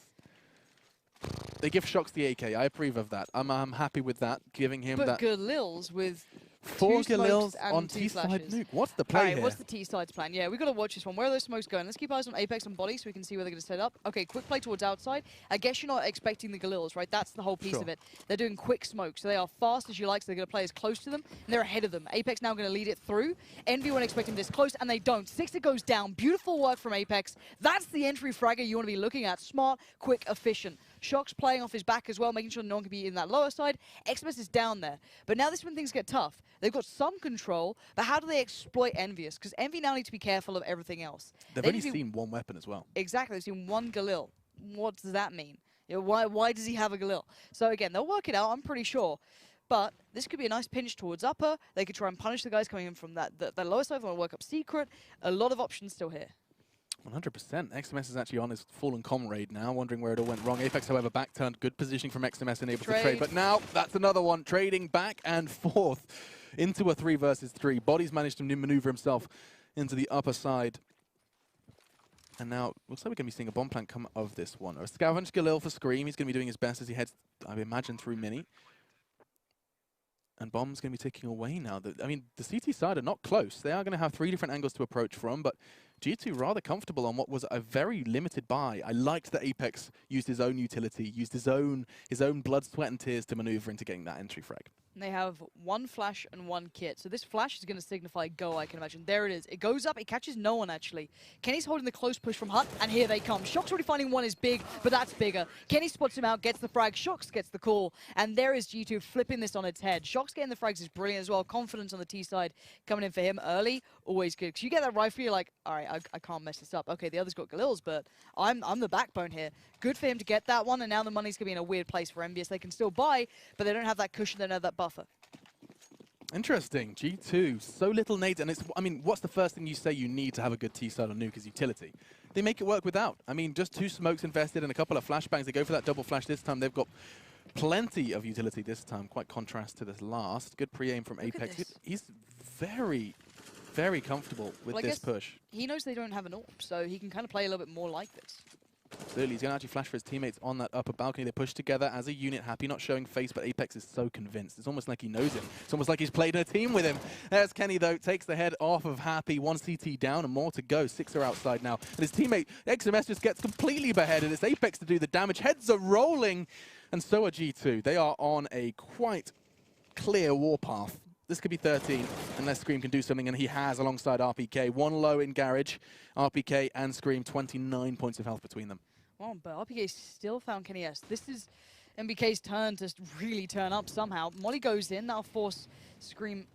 They give Shox the AK. I approve of that. I'm happy with that, giving him that. But Galils with 4 Galils on T T-side Nuke. What's the play here? What's the T-side's plan? Yeah, we've got to watch this one. Where are those smokes going? Let's keep eyes on Apex and Body so we can see where they're going to set up. Okay, quick play towards outside. I guess you're not expecting the Galils, right? That's the whole piece of it. They're doing quick smoke, so they are fast as you like, so they're going to play as close to them, and they're ahead of them. Apex now going to lead it through. Envy weren't expecting this close, and they don't. Sixer goes down. Beautiful work from Apex. That's the entry fragger you want to be looking at. Smart, quick, efficient. Shox playing off his back as well, making sure no one can be in that lower side. XMS is down there. But now this is when things get tough. They've got some control, but how do they exploit Envyus? Because Envy now need to be careful of everything else. They've only seen one weapon as well. Exactly, they've seen one Galil. What does that mean? You know, why does he have a Galil? So again, they'll work it out, I'm pretty sure. But this could be a nice pinch towards upper. They could try and punish the guys coming in from that the lower side. They want to work up secret. A lot of options still here. 100%. XMS is actually on his fallen comrade now, wondering where it all went wrong. Apex, however, back-turned. Good positioning from XMS and able to trade. But now, that's another one. Trading back and forth into a 3 versus 3. Bodies managed to maneuver himself into the upper side. And now, looks like we're going to be seeing a bomb plant come of this one. A Scavenge Galil for Scream. He's going to be doing his best as he heads, I imagine, through Mini. And Bomb's going to be taking away now. I mean, the CT side are not close. They are going to have 3 different angles to approach from, but G2 rather comfortable on what was a very limited buy. I liked that Apex used his own utility, used his own blood, sweat, and tears to maneuver into getting that entry frag. They have 1 flash and 1 kit. So this flash is going to signify go, I can imagine. There it is. It goes up. It catches no one, actually. Kenny's holding the close push from Hut, and here they come. Shox already finding 1 is big, but that's bigger. Kenny spots him out, gets the frag. Shox gets the call, and there is G2 flipping this on its head. Shox getting the frags is brilliant as well. Confidence on the T side coming in for him early, always good. Because you get that rifle, you're like, all right, I can't mess this up. Okay, the other's got Galils, but I'm the backbone here. Good for him to get that one, and now the money's going to be in a weird place for Envyus. They can still buy, but they don't have that cushion, they don't have that buffer. Interesting. G2, so little nades, and I mean, what's the first thing you say you need to have a good T-side on Nuke is utility? They make it work without. I mean, just 2 smokes invested and a couple of flashbangs. They go for that double flash this time. They've got plenty of utility this time, quite contrast to this last. Good pre-aim from Apex. He's very, very comfortable with this push. He knows they don't have an AWP, so he can kind of play a little bit more like this. Absolutely, he's going to actually flash for his teammates on that upper balcony. They push together as a unit, Happy not showing face, but Apex is so convinced. It's almost like he knows him. It's almost like he's played in a team with him. There's Kenny, though, takes the head off of Happy. 1 CT down and more to go. 6 are outside now. And his teammate, XMS, just gets completely beheaded. It's Apex to do the damage. Heads are rolling, and so are G2. They are on a quite clear warpath. This could be 13, unless Scream can do something, and he has alongside RPK. 1 low in Garage, RPK and Scream, 29 points of health between them. Well, but RPK still found Kenny S. This is MBK's turn to really turn up somehow. Molly goes in, that'll force Scream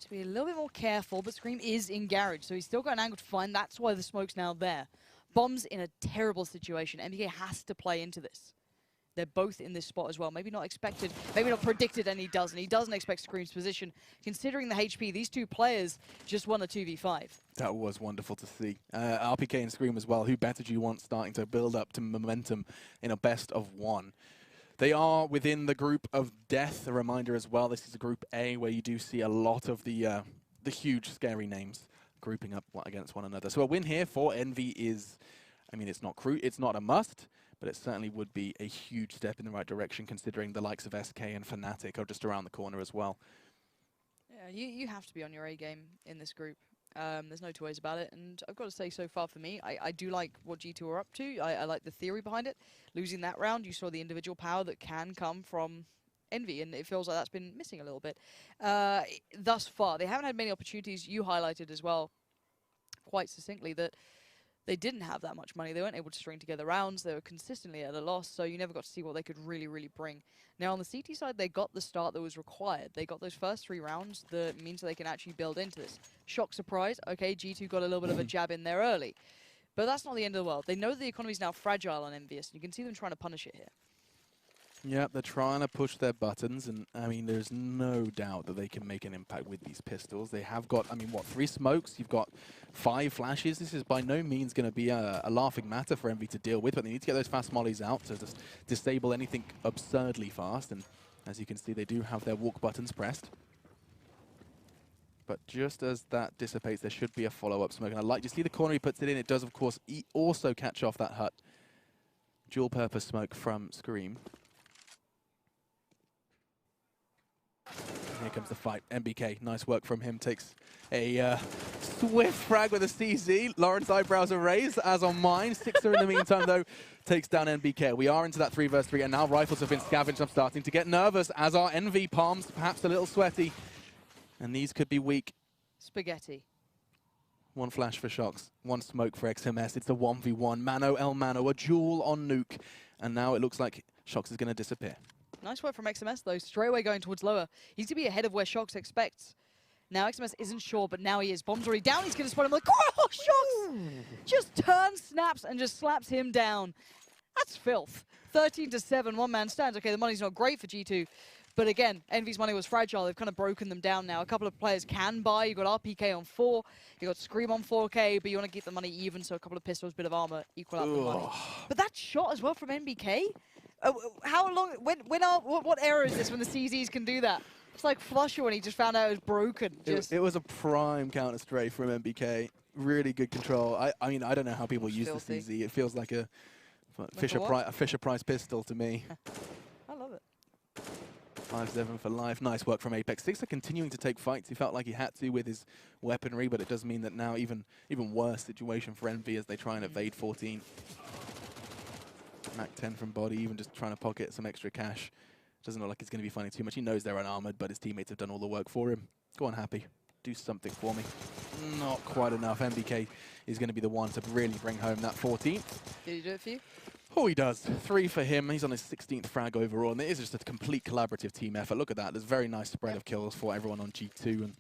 to be a little bit more careful, but Scream is in Garage, so he's still got an angle to find. That's why the smoke's now there. Bomb's in a terrible situation. MBK has to play into this. They're both in this spot as well. Maybe not expected, maybe not predicted, and he doesn't. He doesn't expect Scream's position. Considering the HP, these 2 players just won a 2v5. That was wonderful to see. RPK and Scream as well. Who better do you want starting to build up to momentum in a best of 1? They are within the group of death. A reminder as well, this is a group A where you do see a lot of the huge, scary names grouping up against one another. So a win here for Envy is, I mean, it's not a must, but it certainly would be a huge step in the right direction considering the likes of SK and Fnatic are just around the corner as well. Yeah, you have to be on your A game in this group. There's no two ways about it, and I've got to say, so far for me, I do like what G2 are up to. I like the theory behind it. Losing that round, you saw the individual power that can come from Envy, and it feels like that's been missing a little bit. Thus far, they haven't had many opportunities. You highlighted as well, quite succinctly, that they didn't have that much money. They weren't able to string together rounds. They were consistently at a loss, so you never got to see what they could really, really bring. Now, on the CT side, they got the start that was required. They got those first 3 rounds that means that they can actually build into this. Shock surprise. Okay, G2 got a little bit of a jab in there early. But that's not the end of the world. They know the economy is now fragile on Envyus. You can see them trying to punish it here. Yeah, they're trying to push their buttons, and I mean, there's no doubt that they can make an impact with these pistols. They have got, I mean, what, 3 smokes? You've got 5 flashes. This is by no means going to be a laughing matter for Envy to deal with, but they need to get those fast mollies out to just disable anything absurdly fast. And as you can see, they do have their walk buttons pressed. But just as that dissipates, there should be a follow-up smoke. And I like to see the corner he puts it in. It does, of course, also catch off that hut. Dual-purpose smoke from Scream. Here comes the fight. MBK, nice work from him. Takes a swift frag with a CZ. Lawrence's eyebrows are raised, as on mine. Sixer in the meantime, though, takes down MBK. We are into that 3 versus 3, and now rifles have been scavenged. I'm starting to get nervous, as are Envy palms, perhaps a little sweaty. And these could be weak. Spaghetti. 1 flash for Shox, 1 smoke for XMS. It's a 1v1. Mano El Mano, a duel on Nuke. And now it looks like Shox is going to disappear. Nice work from XMS, though. Straight away going towards lower. He's going to be ahead of where Shox expects. Now XMS isn't sure, but now he is. Bomb's already down. He's going to spot him like, oh, Shox! Just turns, snaps, and just slaps him down. That's filth. 13-7, 1-man stands. Okay, the money's not great for G2. But again, Envy's money was fragile. They've kind of broken them down now. A couple of players can buy. You've got RPK on 4. You've got Scream on 4K, but you want to keep the money even, so a couple of pistols, bit of armor, equal out the money. But that shot as well from MBK? How long, what era is this when the CZs can do that? It's like Flusher when he just found out it was broken. It was a prime counter stray from MBK. Really good control. I mean, I don't know how people use the CZ. It feels like a Fisher-Price pistol to me. I love it. 5-7 for life. Nice work from Apex. Sixer continuing to take fights. He felt like he had to with his weaponry, but it does mean that now even worse situation for Envy as they try and evade 14. Mac 10 from body, even just trying to pocket some extra cash. Doesn't look like it's going to be finding too much. He knows they're unarmored, but his teammates have done all the work for him. Go on, Happy. Do something for me. Not quite enough. MBK is going to be the one to really bring home that 14th. Did he do it for you? Oh, he does. 3 for him. He's on his 16th frag overall, and it is just a complete collaborative team effort. Look at that. There's a very nice spread of kills for everyone on G2, and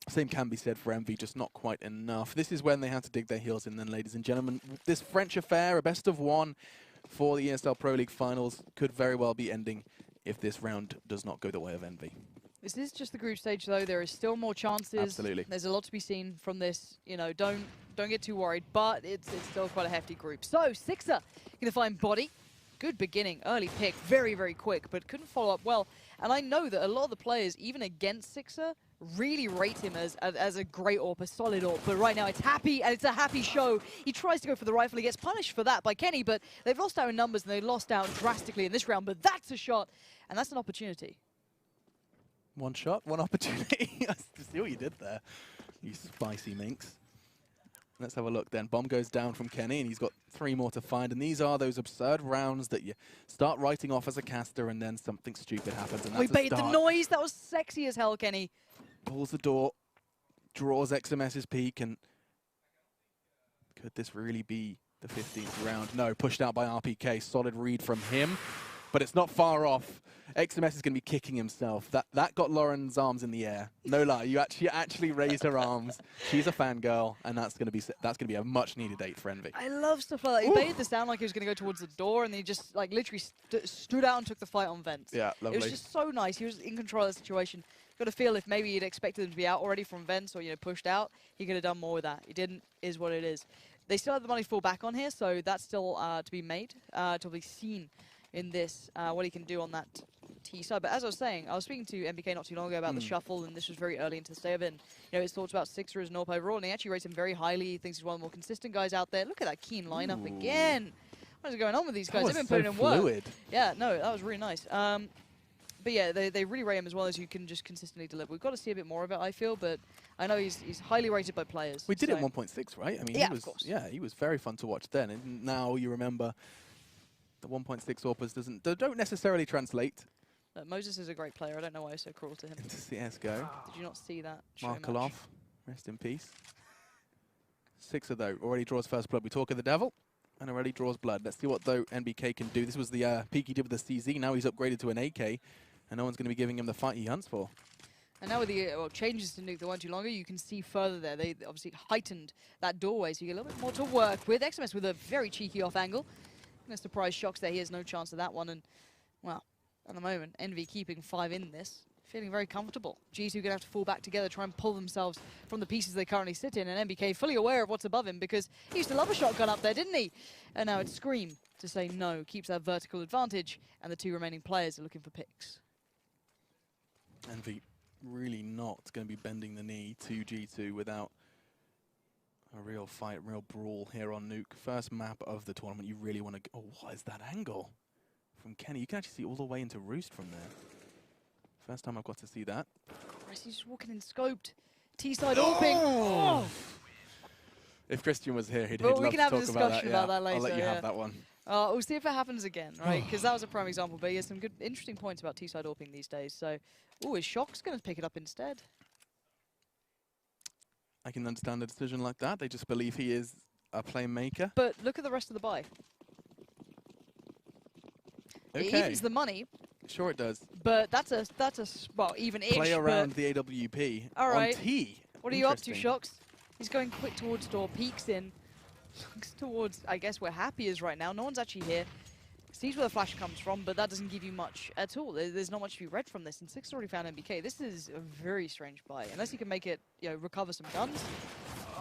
same can be said for Envy, just not quite enough. This is when they have to dig their heels in then, ladies and gentlemen. This French affair, a best of 1 for the ESL Pro League Finals, could very well be ending if this round does not go the way of Envy. This is just the group stage, though. There is still more chances. Absolutely. There's a lot to be seen from this. You know, don't get too worried, but it's still quite a hefty group. So, Sixer going to find Body. Good beginning, early pick, very, very quick, but couldn't follow up well. And I know that a lot of the players, even against Sixer, really rate him as a great AWP, a solid AWP. But right now it's Happy, and it's a Happy show. He tries to go for the rifle. He gets punished for that by Kenny, but they've lost out in numbers, and they lost out drastically in this round. But that's a shot, and that's an opportunity. 1 shot, 1 opportunity. I see what you did there, you spicy minx. Let's have a look then. Bomb goes down from Kenny, and he's got 3 more to find. And these are those absurd rounds that you start writing off as a caster, and then something stupid happens. And that's We made the noise. That was sexy as hell, Kenny. Pulls the door, draws XMS's peak, and could this really be the 15th round? No, pushed out by RPK. Solid read from him, but it's not far off. XMS is going to be kicking himself. That got Lauren's arms in the air. No lie, you actually raised her arms. She's a fangirl, and that's going to be a much needed date for Envy. I love stuff like that. He baited this down like he was going to go towards the door, and then he just like literally stood out and took the fight on vents. Yeah, lovely. It was just so nice. He was in control of the situation. Got to feel if maybe he'd expected him to be out already from vents or pushed out, he could have done more with that. He didn't. Is what it is. They still have the money to fall back on here, so that's still to be made, to be seen in this what he can do on that T side. But as I was saying, I was speaking to MBK not too long ago about the shuffle, and this was very early into the stay of it. And, his thoughts about Sixer as an AWP overall, and he actually rates him very highly. He thinks he's one of the more consistent guys out there. Look at that keen lineup again. What is going on with these guys? They've been putting in work. Yeah, no, that was really nice. But yeah, they really rate him as well as you can just consistently deliver. We've got to see a bit more of it, I feel, but I know he's highly rated by players. We did it 1.6, right? I mean, yeah, of course. Yeah, he was very fun to watch then, and now you remember the 1.6 AWPers don't necessarily translate. Moses is a great player. I don't know why I'm so cruel to him. Into CSGO. Did you not see that? Markelov, rest in peace. Sixer, though, already draws first blood. We talk of the devil, and already draws blood. Let's see what, though, NBK can do. This was the peak he did with the CZ. Now he's upgraded to an AK, and no one's going to be giving him the fight he hunts for. And now with the changes to Nuke that weren't too longer, you can see further there. They obviously heightened that doorway, so you get a little bit more to work with. XMS with a very cheeky off angle. No surprise Shocks there. He has no chance of that one. And, well, at the moment, Envy keeping 5 in this. Feeling very comfortable. G2 going to have to fall back together, try and pull themselves from the pieces they currently sit in. And NBK fully aware of what's above him because he used to love a shotgun up there, didn't he? And now it's Scream to say no, keeps that vertical advantage. And the 2 remaining players are looking for picks. Envy really not going to be bending the knee to G2 without a real fight, real brawl here on Nuke. First map of the tournament, you really want to... Oh, what is that angle from Kenny? You can actually see all the way into Roost from there. First time I've got to see that. He's just walking in scoped. T-side AWPing. Oh! If Christian was here, he'd Well, love we to can have a talk discussion about that later. I'll let you have that one. We'll see if it happens again, right? Because that was a prime example. But he has some good, interesting points about T-side AWPing these days. So, is Shock's going to pick it up instead? I can understand a decision like that. They just believe he is a playmaker. But look at the rest of the buy. Okay. It evens the money. Sure it does. But that's a well, even-ish. Play around the AWP all right. on T. What are you up to, Shocks? He's going quick towards door, peeks in. Looks towards, I guess, where Happy is right now. No one's actually here. Sees where the flash comes from, but that doesn't give you much at all. There's not much to be read from this. And Six already found NBK. This is a very strange buy. Unless he can make it, recover some guns.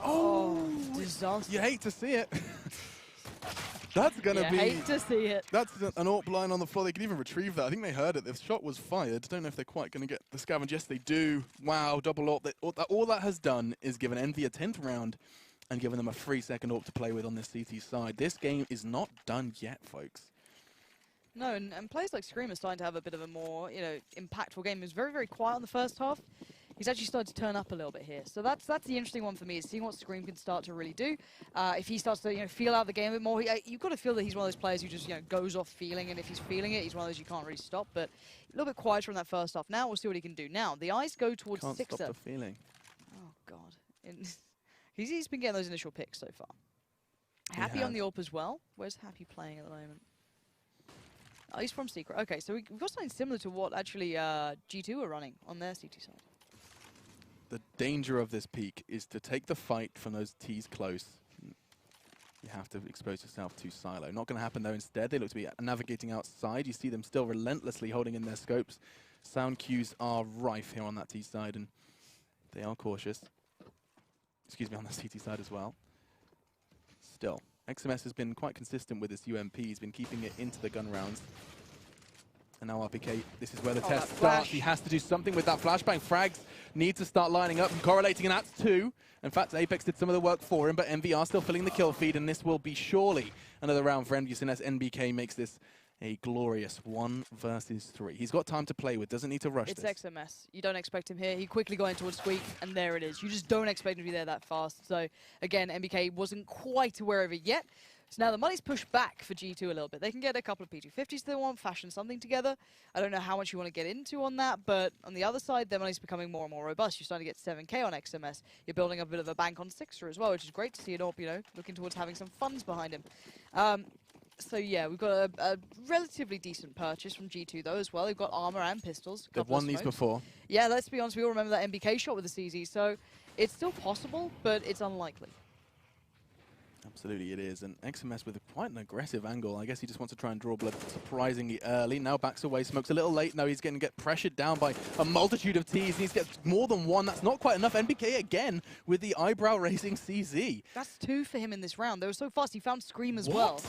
Oh, disaster. You hate to see it. That's going to be... hate to see it. That's an AWP line on the floor. They can even retrieve that. I think they heard it. The shot was fired. Don't know if they're quite going to get the scavenge. Yes, they do. Wow, double AWP. All that has done is given Envy a 10th round and given them a free second AWP to play with on this CT side. This game is not done yet, folks. No, and players like Scream are starting to have a bit of a more, impactful game. He was very, very quiet in the first half. He's actually started to turn up a little bit here. So that's the interesting one for me, is seeing what Scream can start to really do. If he starts to, feel out the game a bit more, you've got to feel that he's one of those players who just, goes off feeling, and if he's feeling it, he's one of those you can't really stop. But a little bit quieter in that first half. Now we'll see what he can do. Now, the eyes go towards Can't Sixer. stop the feeling. Oh, God. He's been getting those initial picks so far. Happy on the AWP as well. Where's Happy playing at the moment? Oh, he's from Secret. Okay, so we've got something similar to what actually G2 are running on their CT side. The danger of this peak is to take the fight from those T's close. You have to expose yourself to Silo. Not going to happen, though. Instead, they look to be navigating outside. You see them still relentlessly holding in their scopes. Sound cues are rife here on that T side, and they are cautious. Excuse me, on the CT side as well. Still, XMS has been quite consistent with his UMP. He's been keeping it into the gun rounds. And now RPK, this is where the test starts. He has to do something with that flashbang. Frags need to start lining up and correlating, and that's 2. In fact, Apex did some of the work for him, but Envy are still filling the kill feed, and this will be surely another round for Envyus, unless NBK makes this a glorious 1 versus 3. He's got time to play with, doesn't need to rush this. It's XMS. You don't expect him here. He quickly got in towards Squeak, and there it is. You just don't expect him to be there that fast. So, again, NBK wasn't quite aware of it yet. So now the money's pushed back for G2 a little bit. They can get a couple of P250s they want, fashion something together. I don't know how much you want to get into on that, but on the other side, their money's becoming more and more robust. You're starting to get 7K on XMS. You're building up a bit of a bank on Sixer as well, which is great to see it all, looking towards having some funds behind him. So yeah, we've got a relatively decent purchase from G2 though as well. They've got armor and pistols. They've won these before. Yeah, let's be honest, we all remember that MBK shot with the CZ, so it's still possible, but it's unlikely. Absolutely it is, and XMS with quite an aggressive angle. I guess he just wants to try and draw blood surprisingly early. Now backs away, smokes a little late. Now he's going to get pressured down by a multitude of Ts. He needs to get more than 1. That's not quite enough. NBK again with the eyebrow-raising CZ. That's 2 for him in this round. They were so fast, he found Scream as well.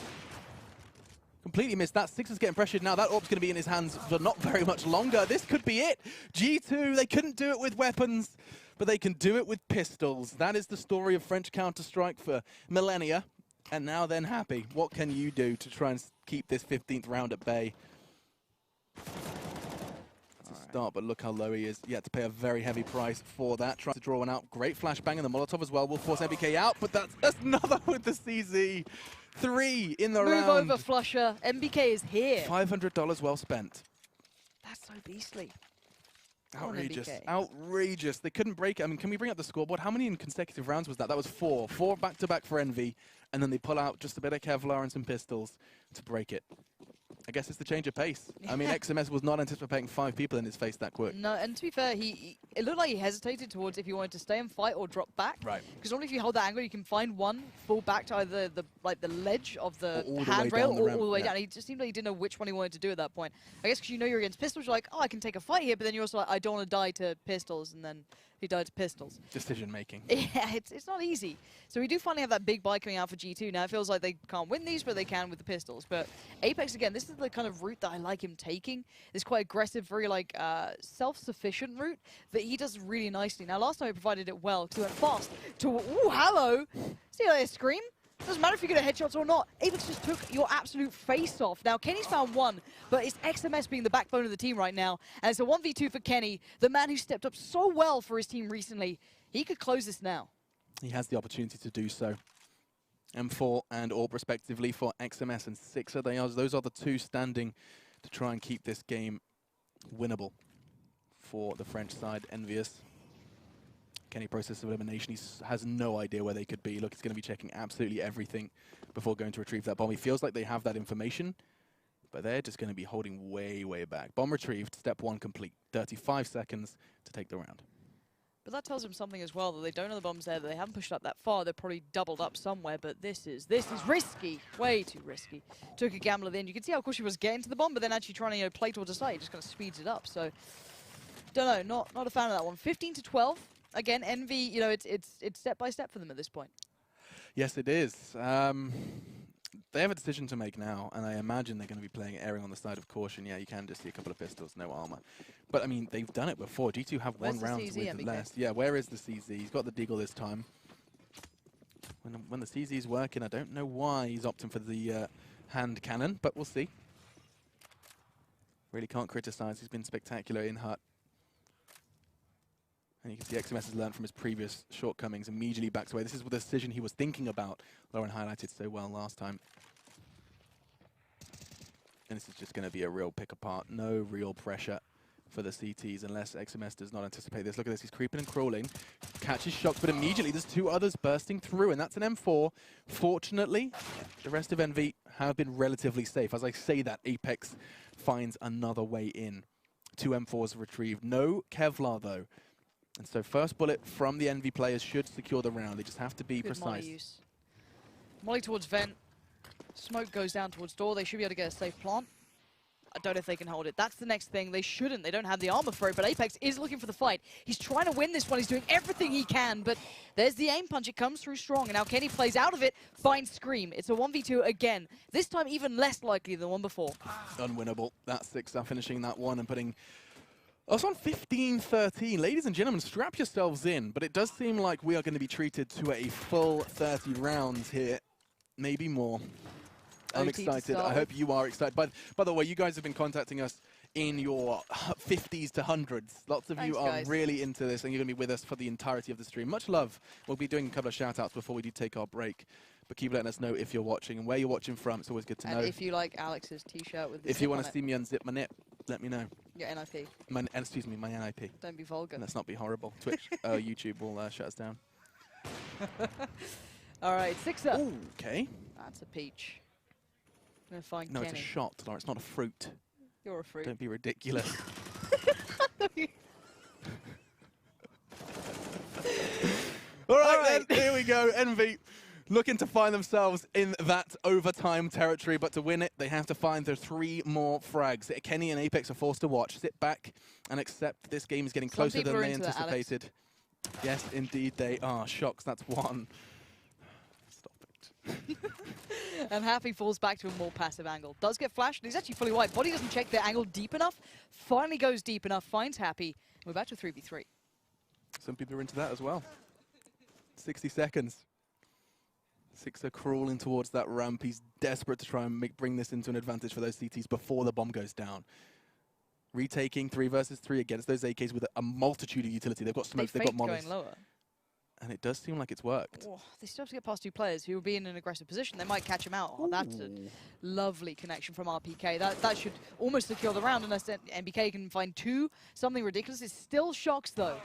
Completely missed that. Sixer's getting pressured now. That AWP's going to be in his hands for not very much longer. This could be it. G2, they couldn't do it with weapons, but they can do it with pistols. That is the story of French Counter-Strike for millennia. And now then Happy. What can you do to try and keep this 15th round at bay? It's a start, but look how low he is. He had to pay a very heavy price for that. Trying to draw one out. Great flashbang, and the Molotov as well will force MBK out, but that's another with the CZ. 3 in the round. Move over, Flusher. MBK is here. $500 well spent. That's so beastly. Outrageous. NBK. Outrageous. They couldn't break it. I mean, can we bring up the scoreboard? How many in consecutive rounds was that? That was 4. 4 back-to-back for Envy, and then they pull out just a bit of Kevlar and some pistols to break it. I guess it's the change of pace. I mean, XMS was not anticipating 5 people in his face that quick. No, and to be fair, it looked like he hesitated towards if he wanted to stay and fight or drop back. Right. Because only if you hold that angle, you can find one fall back to either the ledge of the Or all the way handrail down the or ramp, all the way yeah. down. He just seemed like he didn't know which one he wanted to do at that point. I guess because you know you're against pistols, you're like, oh, I can take a fight here, but then you're also like, I don't want to die to pistols, and then he died to pistols. Decision making. Yeah, it's not easy. So we do finally have that big buy coming out for G2. Now it feels like they can't win these, but they can with the pistols. But Apex, again, this is the kind of route that I like him taking. This quite aggressive, very like self-sufficient route that he does really nicely. Now last time he provided it well, to went fast to, ooh, hello. See that scream? Doesn't matter if you get a headshot or not. Apex just took your absolute face off. Now, Kenny's found one, but it's XMS being the backbone of the team right now. And it's a 1v2 for Kenny, the man who stepped up so well for his team recently. He could close this now. He has the opportunity to do so. M4 and AWP respectively for XMS and Sixer. Those are the 2 standing to try and keep this game winnable for the French side. Envyus. Kenny process of elimination. He has no idea where they could be. Look, he's going to be checking absolutely everything before going to retrieve that bomb. He feels like they have that information, but they're just going to be holding way, way back. Bomb retrieved, step 1 complete. 35 seconds to take the round. But that tells them something as well, that they don't know the bomb's there, that they haven't pushed up that far. They're probably doubled up somewhere, but this is risky. Way too risky. Took a gamble at the end. You can see how cool she was getting to the bomb, but then actually trying to play towards the side, just kind of speeds it up. So, don't know, not a fan of that one. 15-12. Again, Envy, it's step by step for them at this point. Yes, it is. They have a decision to make now, and I imagine they're going to be playing erring on the side of caution. Yeah, you can just see a couple of pistols, no armor. But, I mean, they've done it before. G2 have Where's one the round CZ, with less. Yeah, where is the CZ? He's got the Deagle this time. When the CZ is working, I don't know why he's opting for the hand cannon, but we'll see. Really can't criticize. He's been spectacular in Hut. And you can see XMS has learned from his previous shortcomings, immediately backs away. This is the decision he was thinking about. Lauren highlighted so well last time. And this is just going to be a real pick apart. No real pressure for the CTs unless XMS does not anticipate this. Look at this, he's creeping and crawling. Catches shots, but immediately there's 2 others bursting through, and that's an M4. Fortunately, the rest of Envy have been relatively safe. As I say that, Apex finds another way in. 2 M4s retrieved. No Kevlar, though. And so first bullet from the Envy players should secure the round. They just have to be Good precise. Molly use. Molly towards vent. Smoke goes down towards door. They should be able to get a safe plant. I don't know if they can hold it. That's the next thing. They shouldn't. They don't have the armor for it, but Apex is looking for the fight. He's trying to win this one. He's doing everything he can, but there's the aim punch. It comes through strong, and now Kenny plays out of it, finds Scream. It's a 1v2 again. This time even less likely than the one before. Unwinnable. That's Sixer finishing that one and putting us on 15-13. Ladies and gentlemen, strap yourselves in, but it does seem like we are going to be treated to a full 30 rounds here. Maybe more. I'm excited. I hope you are excited. By the way, you guys have been contacting us in your 50s to 100s. Lots of you are really into this, and you're going to be with us for the entirety of the stream. Much love. We'll be doing a couple of shout-outs before we do take our break. But keep letting us know if you're watching and where you're watching from. It's always good to know. And if you like Alex's t-shirt with the if you want to see me unzip my nip, let me know. Your NIP. Excuse me, my NIP. Don't be vulgar. Let's not be horrible. Twitch, YouTube will shut us down. All right, Sixer. Ooh, okay. That's a peach. I'm gonna find No, Kenny. it's a shot, Laura. It's not a fruit. You're a fruit. Don't be ridiculous. All right, then, here we go. Envy looking to find themselves in that overtime territory, but to win it, they have to find their 3 more frags. Kenny and Apex are forced to watch, sit back, and accept this game is getting closer than they anticipated. Yes, indeed they are. Shocks, that's 1. Stop it. And Happy falls back to a more passive angle. Does get flashed, and he's actually fully white. Body doesn't check the angle deep enough. Finally goes deep enough, finds Happy. We're back to 3v3. Some people are into that as well. 60 seconds. Sixer crawling towards that ramp. He's desperate to try and bring this into an advantage for those CTs before the bomb goes down. Retaking 3 versus 3 against those AKs with a multitude of utility. They've got smokes, they've got mollies. Going lower. And it does seem like it's worked. Oh, they still have to get past 2 players who will be in an aggressive position. They might catch him out. Oh, that's a lovely connection from RPK. That should almost secure the round unless NBK can find 2. Something ridiculous. It still shocks, though.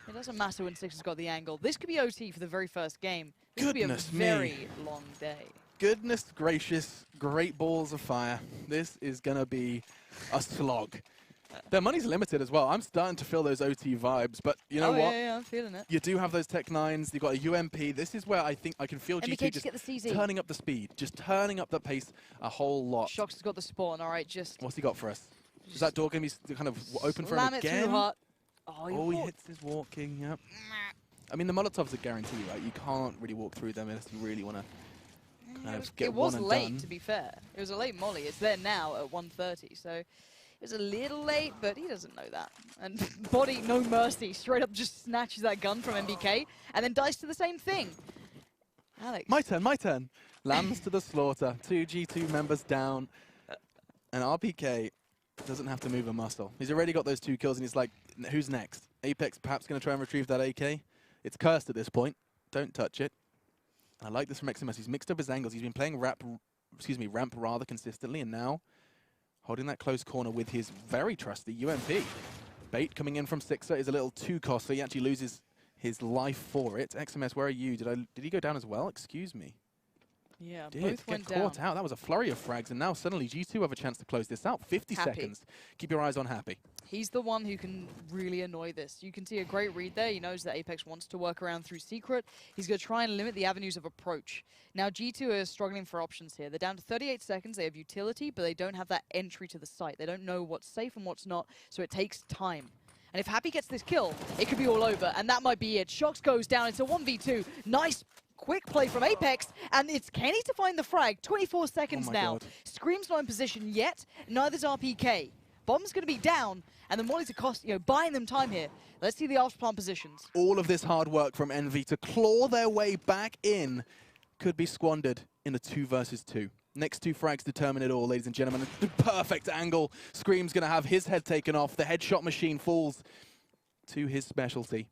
It doesn't matter when Six has got the angle. This could be OT for the very first game. This could be a very long day. Goodness gracious, great balls of fire. This is going to be a slog. Their money's limited as well. I'm starting to feel those OT vibes, but you know what? Yeah, I'm feeling it. You do have those Tech 9s. You've got a UMP. This is where I think I can feel NBK G2 just get the CZ. turning up the speed, just turning up the pace a whole lot. Shox has got the spawn. All right, just... What's he got for us? Is that door going to be kind of open for him slam it again? too hard. Oh, he hits his walking, yep. I mean, the Molotovs are guaranteed, right? You can't really walk through them unless you really want to kind of get one and done. It was late, to be fair. It was a late molly. It's there now at 1:30, so it was a little late, but he doesn't know that. And Body, no mercy, straight up just snatches that gun from MBK and then dies to the same thing. Alex. My turn, my turn. Lambs to the slaughter. 2 G2 members down. And RPK doesn't have to move a muscle. He's already got those 2 kills, and he's like, who's next? Apex perhaps going to try and retrieve that AK? It's cursed at this point. Don't touch it. I like this from XMS. He's mixed up his angles. He's been playing ramp rather consistently, and now holding that close corner with his very trusty UMP. Bait coming in from Sixer is a little too costly. He actually loses his life for it. XMS, where are you? Did he go down as well? Excuse me. Yeah, Both went down. Caught out. That was a flurry of frags, and now suddenly G2 have a chance to close this out. 50 seconds. Keep your eyes on Happy. He's the one who can really annoy this. You can see a great read there. He knows that Apex wants to work around through Secret. He's going to try and limit the avenues of approach. Now, G2 are struggling for options here. They're down to 38 seconds. They have utility, but they don't have that entry to the site. They don't know what's safe and what's not, so it takes time. And if Happy gets this kill, it could be all over, and that might be it. Shox goes down. It's a 1v2. Nice quick play from Apex, and it's Kenny to find the frag. 24 seconds now. God. Scream's not in position yet. Neither's RPK. Bomb's going to be down, and the Mollies are buying them time here. Let's see the after plant positions. All of this hard work from Envy to claw their way back in could be squandered in a 2 versus 2. Next 2 frags determine it all, ladies and gentlemen. Perfect angle. Scream's going to have his head taken off. The headshot machine falls to his specialty.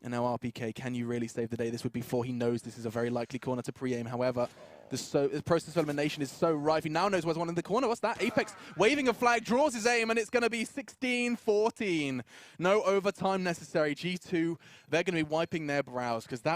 And now RPK, can you really save the day? This would be 4. He knows this is a very likely corner to pre-aim. However, the process of elimination is so rife. He now knows where's one in the corner. What's that? Apex waving a flag, draws his aim, and it's going to be 16-14. No overtime necessary. G2, they're going to be wiping their brows because that